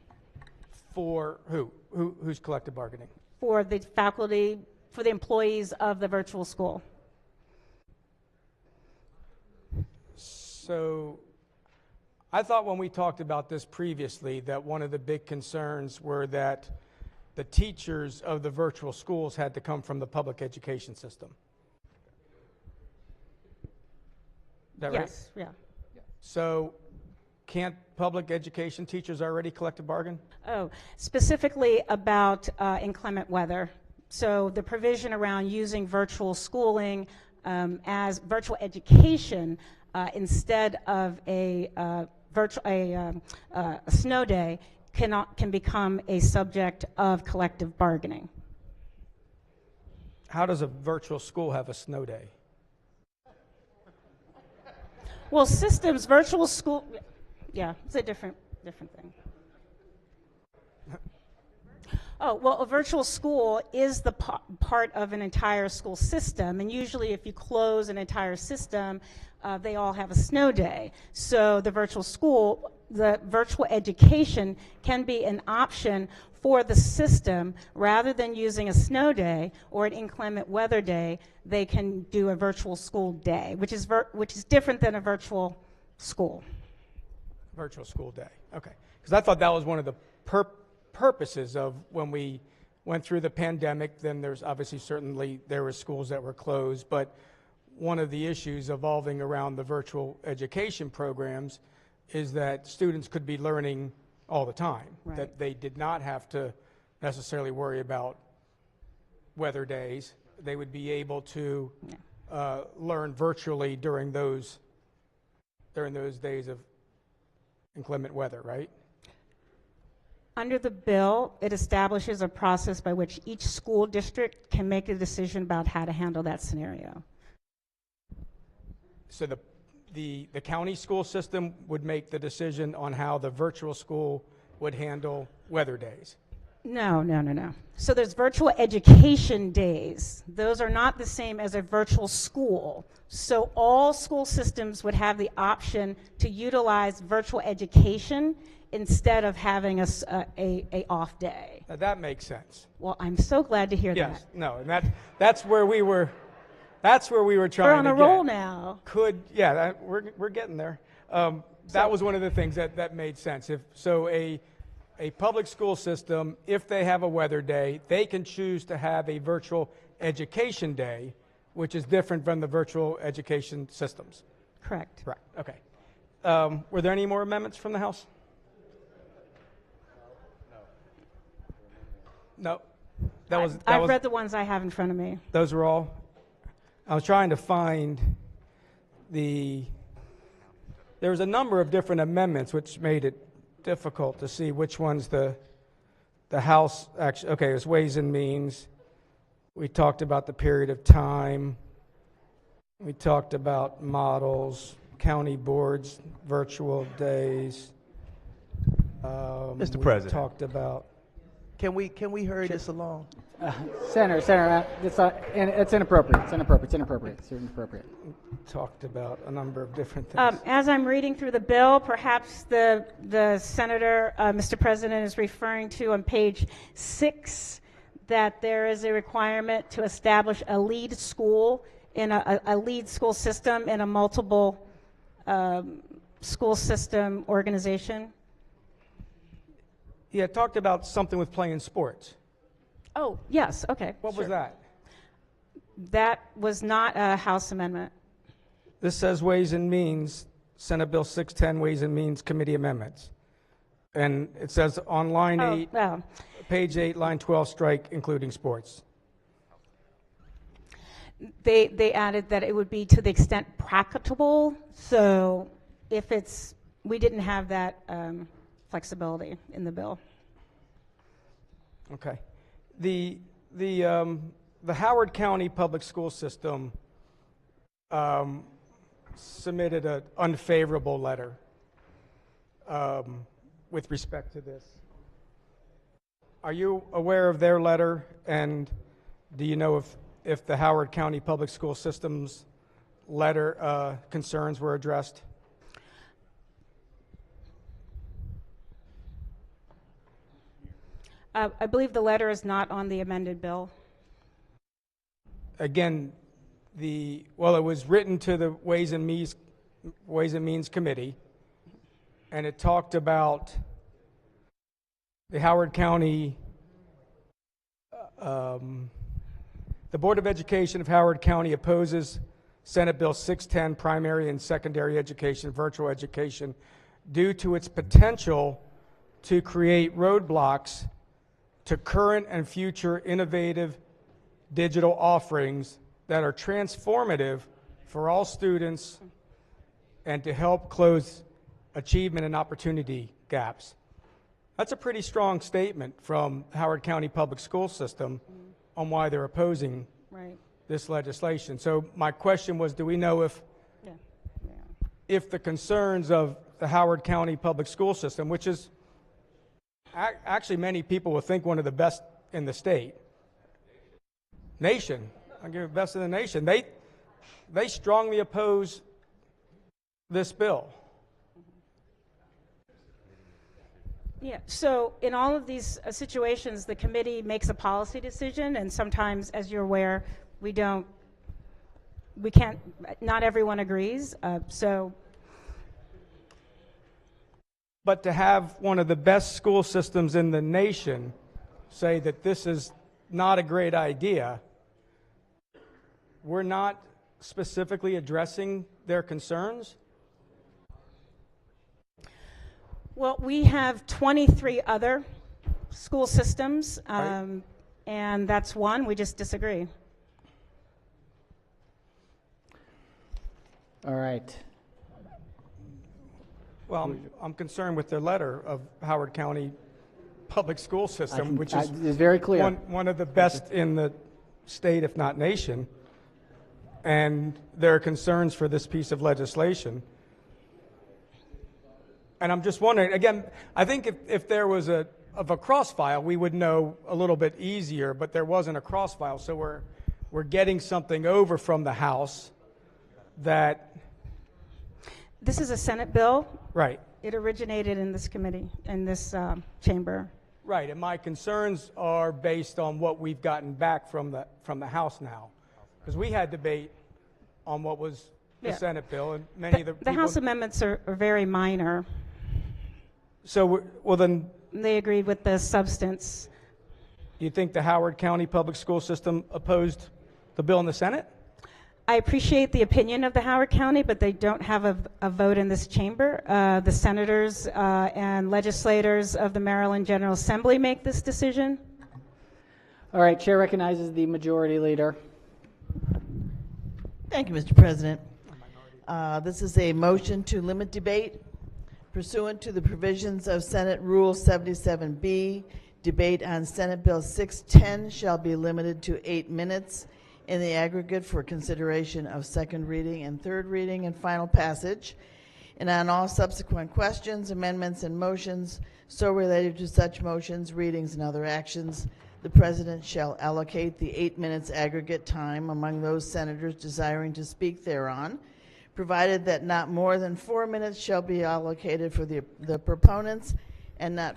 For who? Who's collective bargaining? For the faculty, for the employees of the virtual school. So I thought when we talked about this previously that one of the big concerns were that the teachers of the virtual schools had to come from the public education system. Is that right? Yes, yeah. So can't public education teachers already collective bargain? Oh, specifically about inclement weather. So the provision around using virtual schooling as virtual education instead of a snow day can become a subject of collective bargaining. How does a virtual school have a snow day? Well, systems, virtual school, it's a different thing. Oh, well, a virtual school is the part of an entire school system, and usually if you close an entire system, they all have a snow day. So the virtual school, the virtual education can be an option for the system. Rather than using a snow day or an inclement weather day, they can do a virtual school day, which is different than a virtual school. Virtual school day, okay. Because I thought that was one of the purposes of when we went through the pandemic. Then there's obviously certainly there were schools that were closed, but one of the issues evolving around the virtual education programs is that students could be learning all the time, right. That they did not have to necessarily worry about weather days. They would be able to learn virtually during those days of inclement weather, right? Under the bill, it establishes a process by which each school district can make a decision about how to handle that scenario. So the county school system would make the decision on how the virtual school would handle weather days? No. So there's virtual education days. Those are not the same as a virtual school. So all school systems would have the option to utilize virtual education instead of having a off day. Now that makes sense. Well, I'm so glad to hear yes, that. No, and that's where we were. That's where we were trying. We're on to a get. roll now. We're getting there. That was one of the things that made sense. A public school system, if they have a weather day, they can choose to have a virtual education day, which is different from the virtual education systems. Correct. Right. Okay. Were there any more amendments from the House? No. I've read the ones I have in front of me. Those were all. I was trying to find there was a number of different amendments which made it difficult to see which ones the House actually. Okay, it was Ways and Means. We talked about the period of time. We talked about models, county boards, virtual days. Mr. President. We talked about. Can we hurry this along? Senator, it's inappropriate. It's inappropriate. Talked about a number of different things. As I'm reading through the bill, perhaps the senator, Mr. President, is referring to on page 6 that there is a requirement to establish a lead school in a lead school system in a multiple school system organization. Yeah, it talked about something with playing sports. Oh, yes, okay. What was that? That was not a House amendment. This says Ways and Means, Senate Bill 610, Ways and Means Committee Amendments. And it says on line 8, page 8, line 12, strike including sports. They added that it would be to the extent practicable, so if it's, we didn't have that flexibility in the bill. Okay. The Howard County Public School System submitted an unfavorable letter with respect to this. Are you aware of their letter, and do you know if the Howard County Public School System's letter concerns were addressed? I believe the letter is not on the amended bill. Again, it was written to the Ways and Means Committee, and it talked about the Howard County, the Board of Education of Howard County opposes Senate Bill 610, primary and secondary education, virtual education, due to its potential to create roadblocks to current and future innovative digital offerings that are transformative for all students and to help close achievement and opportunity gaps. That's a pretty strong statement from Howard County Public School System on why they're opposing this legislation. So my question was, do we know if the concerns of the Howard County Public School System, which is actually many people will think one of the best in the state, nation, I give it best in the nation, they strongly oppose this bill. Yeah, so in all of these situations, the committee makes a policy decision, and sometimes, as you're aware, not everyone agrees, But to have one of the best school systems in the nation say that this is not a great idea, we're not specifically addressing their concerns? Well, we have 23 other school systems, and that's one. We just disagree. All right. Well, I'm concerned with their letter of Howard County Public School System, which is very clear. One of the best in the state, if not nation, and their concerns for this piece of legislation. And I'm just wondering, again, I think if there was a cross-file, we would know a little bit easier, but there wasn't a cross-file, so we're getting something over from the House that... This is a Senate bill. Right. It originated in this committee, in this chamber. Right, and my concerns are based on what we've gotten back from the House now, because we had debate on what was the Senate bill, and many of the House amendments are very minor. So, then... They agreed with the substance. Do you think the Howard County Public School System opposed the bill in the Senate? I appreciate the opinion of the Howard County, but they don't have a vote in this chamber. The senators and legislators of the Maryland General Assembly make this decision. All right, Chair recognizes the majority leader. Thank you, Mr. President. This is a motion to limit debate pursuant to the provisions of Senate Rule 77B. Debate on Senate Bill 610 shall be limited to 8 minutes in the aggregate for consideration of second reading and third reading and final passage, and on all subsequent questions, amendments, and motions so related to such motions, readings, and other actions, the President shall allocate the 8 minutes aggregate time among those senators desiring to speak thereon, provided that not more than 4 minutes shall be allocated for the proponents, and not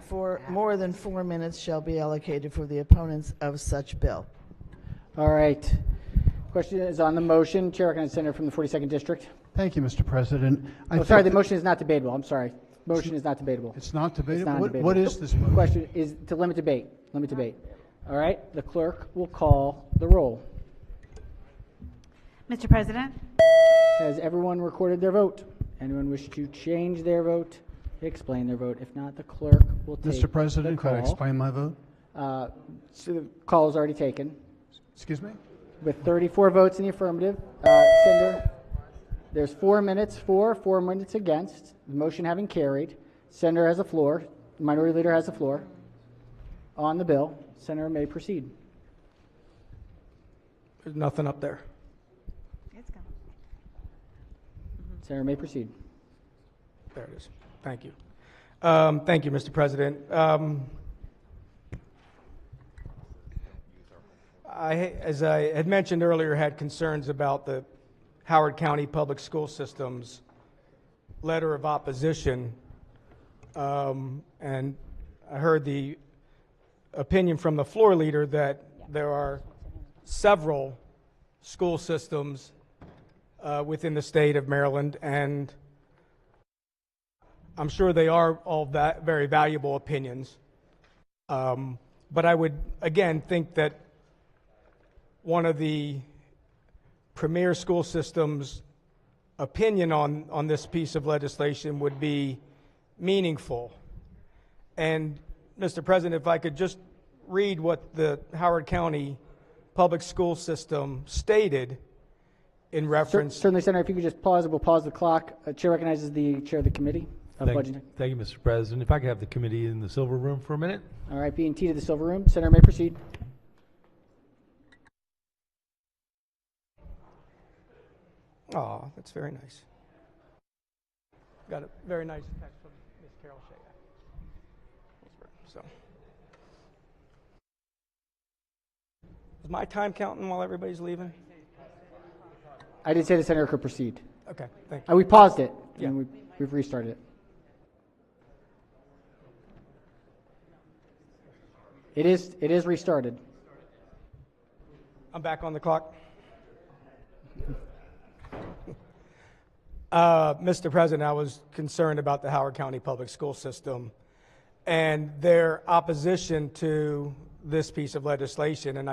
more than 4 minutes shall be allocated for the opponents of such bill. All right. Question is on the motion. Chair recognizes Senator from the 42nd District. Thank you, Mr. President. Oh, sorry, the motion is not debatable. I'm sorry. Motion is not debatable. It's not debatable? It's not debatable. What is this motion? Question is to limit debate. Limit debate. All right, the clerk will call the roll. Mr. President? Has everyone recorded their vote? Anyone wish to change their vote? Explain their vote. If not, the clerk will take Mr. President, the could I call. explain my vote? So the call is already taken. Excuse me? With 34 votes in the affirmative, Senator, there's 4 minutes for, 4 minutes against. The motion having carried. Senator has the floor. Minority Leader has the floor. On the bill, Senator may proceed. There's nothing up there. Senator may proceed. There it is. Thank you. Thank you, Mr. President. As I had mentioned earlier, had concerns about the Howard County Public School System's letter of opposition, and I heard the opinion from the floor leader that there are several school systems within the state of Maryland, and I'm sure they are all very valuable opinions. But I would, again, think that one of the premier school systems' opinion on this piece of legislation would be meaningful. And, Mr. President, if I could just read what the Howard County Public School System stated in reference. Certainly, Senator, if you could just pause, we'll pause the clock. Chair recognizes the chair of the committee of budget. Thank you, Mr. President. If I could have the committee in the Silver Room for a minute. All right, B&T to the Silver Room. Senator may proceed. Oh, that's very nice. Got a very nice text from Ms. Carol Shea. So, is my time counting while everybody's leaving? I did say the senator could proceed. Okay, thank you. We paused it, Yeah. and we've restarted it. It is restarted. I'm back on the clock. Mr. President, I was concerned about the Howard County Public School System and their opposition to this piece of legislation, and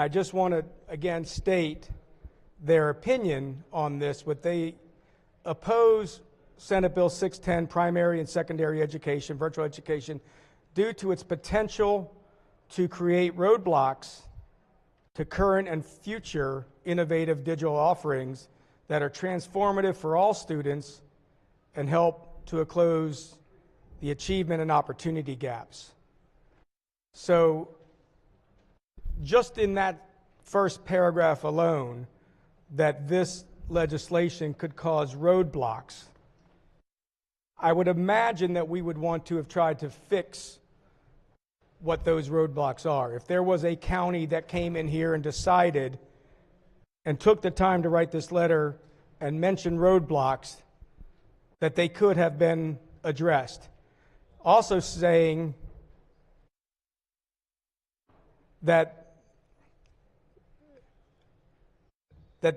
I just want to again state their opinion on this. What they oppose Senate Bill 610, primary and secondary education, virtual education, due to its potential to create roadblocks to current and future innovative digital offerings that are transformative for all students and help to close the achievement and opportunity gaps. So just in that first paragraph alone, that this legislation could cause roadblocks, I would imagine that we would want to have tried to fix what those roadblocks are. If there was a county that came in here and decided and took the time to write this letter and mention roadblocks, that they could have been addressed. Also saying that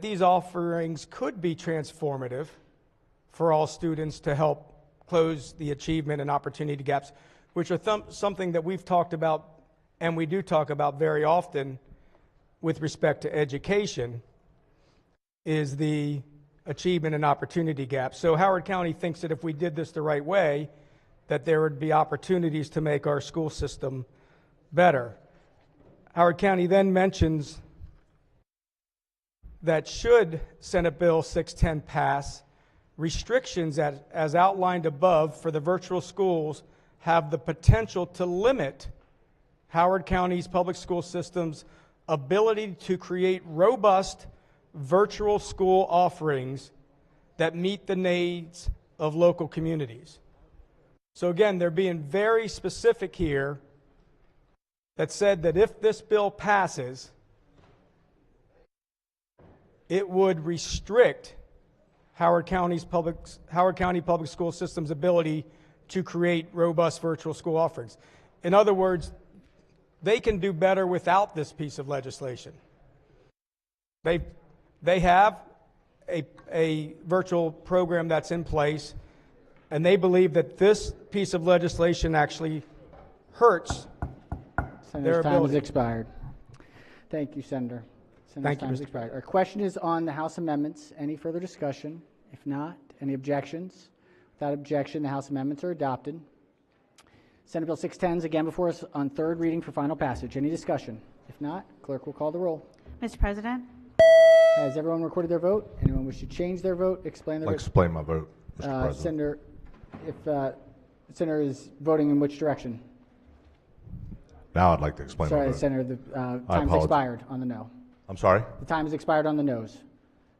these offerings could be transformative for all students to help close the achievement and opportunity gaps, which are something that we've talked about and we do talk about very often with respect to education, is the achievement and opportunity gap. So Howard County thinks that if we did this the right way, that there would be opportunities to make our school system better. Howard County then mentions that should Senate Bill 610 pass, restrictions as outlined above for the virtual schools have the potential to limit Howard County's public school system's ability to create robust virtual school offerings that meet the needs of local communities. So again, they're being very specific here that said that if this bill passes, it would restrict Howard County Public School System's ability to create robust virtual school offerings. In other words, they can do better without this piece of legislation. They have, a virtual program that's in place, and they believe that this piece of legislation actually hurts their Senator's time has ability. expired. Thank you, Senator. Senator's Thank you, time has Mr. expired. Our question is on the House amendments. Any further discussion? If not, any objections? Without objection, the House amendments are adopted. Senate Bill 610 is again before us on third reading for final passage. Any discussion? If not, clerk will call the roll. Mr. President? Has everyone recorded their vote? Anyone wish to change their vote? Explain their I'd like vote. to explain my vote, Mr. President. Senator, if Senator is voting in which direction? Now I'd like to explain my Sorry, vote. Senator, the I time's apologize. expired on the no. I'm sorry? The time has expired on the no's.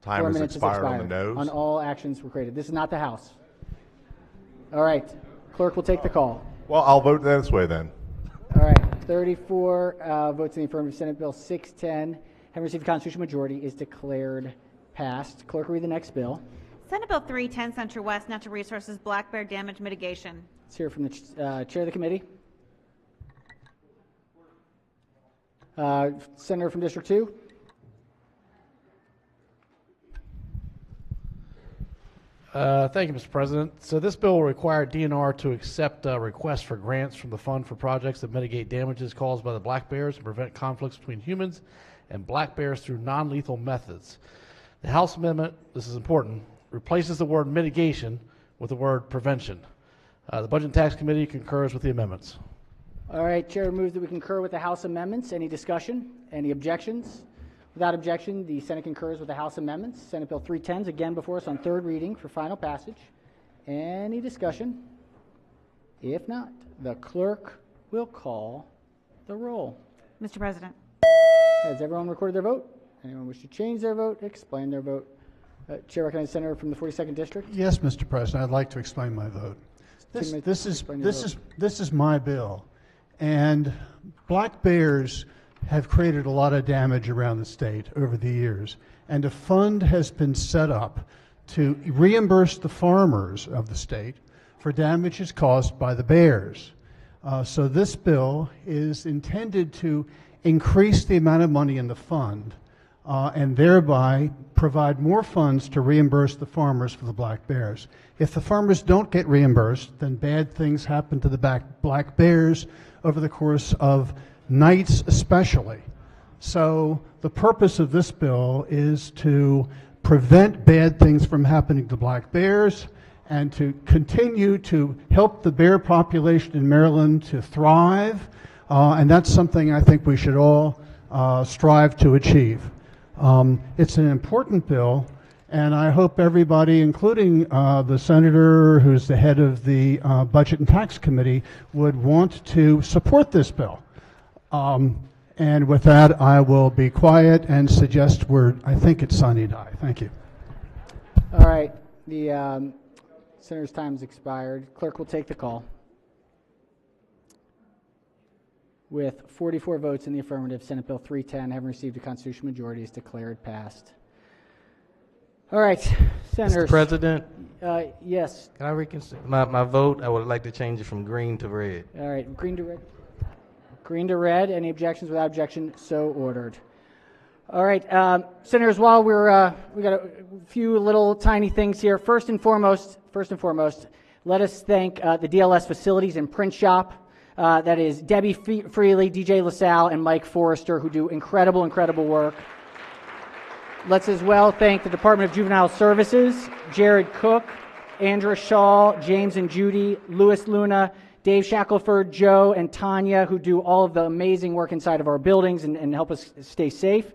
Time 4 has minutes expired on the no's? On all actions were created. This is not the House. All right. Clerk will take the call. Well, I'll vote this way then. All right. 34 votes in the affirmative. Senate Bill 610, having received a constitutional majority, is declared passed. Clerk will read the next bill. Senate Bill 310, Central West Natural Resources Black Bear Damage Mitigation. Let's hear from the chair of the committee. Senator from District 2. Thank you, Mr. President. So this bill will require DNR to accept requests for grants from the fund for projects that mitigate damages caused by the black bears and prevent conflicts between humans and black bears through non-lethal methods. The House amendment, this is important, replaces the word mitigation with the word prevention. The Budget and Tax Committee concurs with the amendments. All right. Chair moves that we concur with the House amendments. Any discussion? Any objections? Without objection, the Senate concurs with the House amendments. Senate Bill 310 is again before us on third reading for final passage. Any discussion? If not, the clerk will call the roll. Mr. President? Has everyone recorded their vote? Anyone wish to change their vote? Explain their vote. Chair recognizes Senator from the 42nd District. Yes, Mr. President, I'd like to explain my vote. This is my bill, and black bears have created a lot of damage around the state over the years, and a fund has been set up to reimburse the farmers of the state for damages caused by the bears. So this bill is intended to increase the amount of money in the fund and thereby provide more funds to reimburse the farmers for the black bears. If the farmers don't get reimbursed, then bad things happen to the black bears over the course of nights especially. So the purpose of this bill is to prevent bad things from happening to black bears and to continue to help the bear population in Maryland to thrive, and that's something I think we should all strive to achieve. It's an important bill, and I hope everybody, including the senator who's the head of the Budget and Tax Committee, would want to support this bill. And with that, I will be quiet and suggest I think it's sunny day. Thank you. All right. The senator's time has expired. Clerk will take the call. With 44 votes in the affirmative, Senate Bill 310, having received a constitutional majority, is declared passed. All right, senators. Mr. President? Yes. Can I reconsider my vote? I would like to change it from green to red. All right, green to red. Green to red. Any objections? Without objection, so ordered. All right, senators. While we got a few little tiny things here. First and foremost, let us thank the DLS facilities and print shop. That is Debbie Freely, DJ LaSalle, and Mike Forrester, who do incredible work. Let's as well thank the Department of Juvenile Services, Jared Cook, Andra Shaw, James and Judy, Louis Luna, Dave Shackelford, Joe, and Tanya, who do all of the amazing work inside of our buildings and help us stay safe.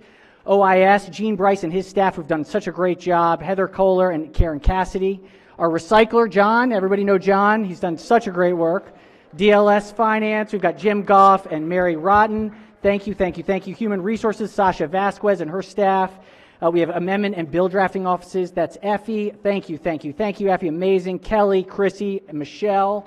OIS, Gene Bryce and his staff who've done such a great job, Heather Kohler and Karen Cassidy. Our recycler, John, everybody know John, he's done such a great work. DLS Finance, we've got Jim Goff and Mary Rotten. Thank you. Human Resources, Sasha Vasquez and her staff. We have amendment and bill drafting offices. That's Effie. Thank you, Effie. Amazing. Kelly, Chrissy, and Michelle.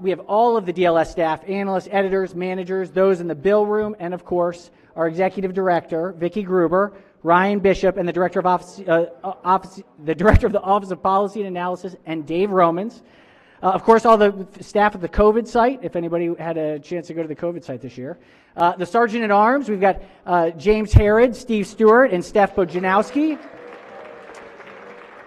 We have all of the DLS staff, analysts, editors, managers, those in the bill room, and of course, our executive director, Vicki Gruber, Ryan Bishop, and the director of the Office of Policy and Analysis, and Dave Romans. Of course, all the staff at the COVID site, if anybody had a chance to go to the COVID site this year. The Sergeant at Arms, we've got James Herod, Steve Stewart, and Steph Bojanowski.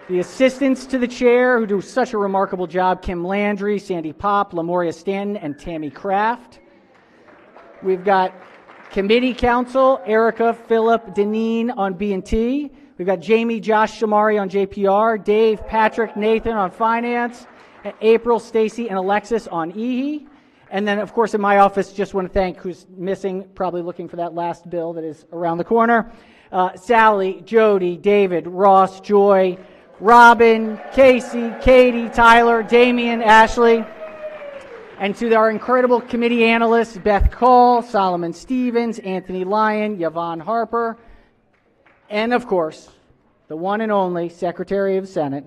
The assistants to the chair, who do such a remarkable job: Kim Landry, Sandy Pop, Lamoria Stanton, and Tammy Kraft. We've got committee council: Erica, Philip, Deneen on B&T. We've got Jamie, Josh, Shamari on JPR, Dave, Patrick, Nathan on finance, and April, Stacy, and Alexis on EHE. And then, of course, in my office, just want to thank who's missing, probably looking for that last bill that is around the corner. Sally, Jody, David, Ross, Joy, Robin, Casey, Katie, Tyler, Damian, Ashley. And to our incredible committee analysts, Beth Call, Solomon Stevens, Anthony Lyon, Yvonne Harper, and of course, the one and only Secretary of Senate.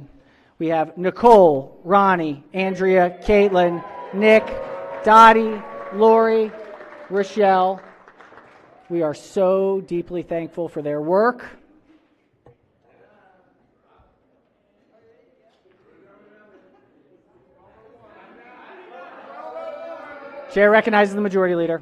We have Nicole, Ronnie, Andrea, Caitlin, Nick, Dottie, Lori, Rochelle. We are so deeply thankful for their work. Chair recognizes the Majority Leader.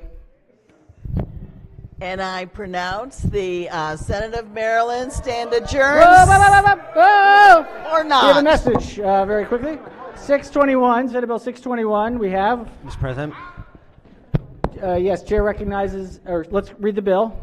And I pronounce the Senate of Maryland stand adjourned. Whoa! Or not. We have a message very quickly. 621, Senate Bill 621, we have. Mr. President. Yes, Chair recognizes, or let's read the bill.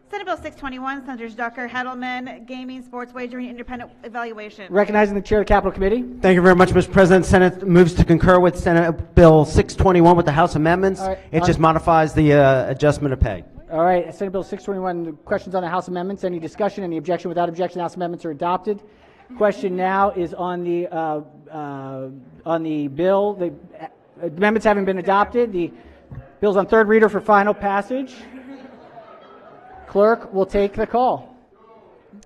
Senate Bill 621, Senators Ducker, Hedelman, Gaming, Sports Wagering, Independent Evaluation. Recognizing the Chair of the Capitol Committee. Thank you very much, Mr. President. Senate moves to concur with Senate Bill 621 with the House amendments. Right. It just modifies the adjustment of pay. All right, Senate Bill 621, questions on the House amendments. Any discussion? Any objection? Without objection, House amendments are adopted. Question now is on the bill. The amendments having been adopted. The bill's on third reader for final passage. Clerk will take the call.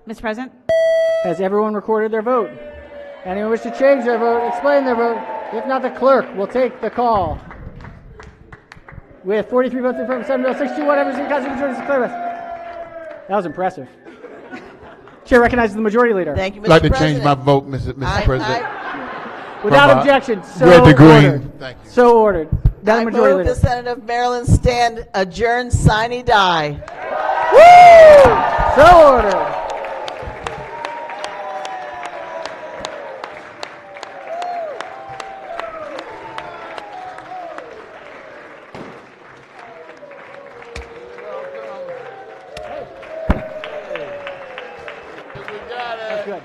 Mr. President. Has everyone recorded their vote? Anyone wish to change their vote, explain their vote? If not, the clerk will take the call. With 43 votes in favor of Senate Bill 621, every single Constitution declare this. That was impressive. Chair recognizes the Majority Leader. Thank you, Mr. I'd like to President. change my vote, Mr. President. Without objection, so red to green. ordered. Thank you. So ordered. I move the Senate of Maryland stand adjourned, sine die. Woo! So ordered. That's good.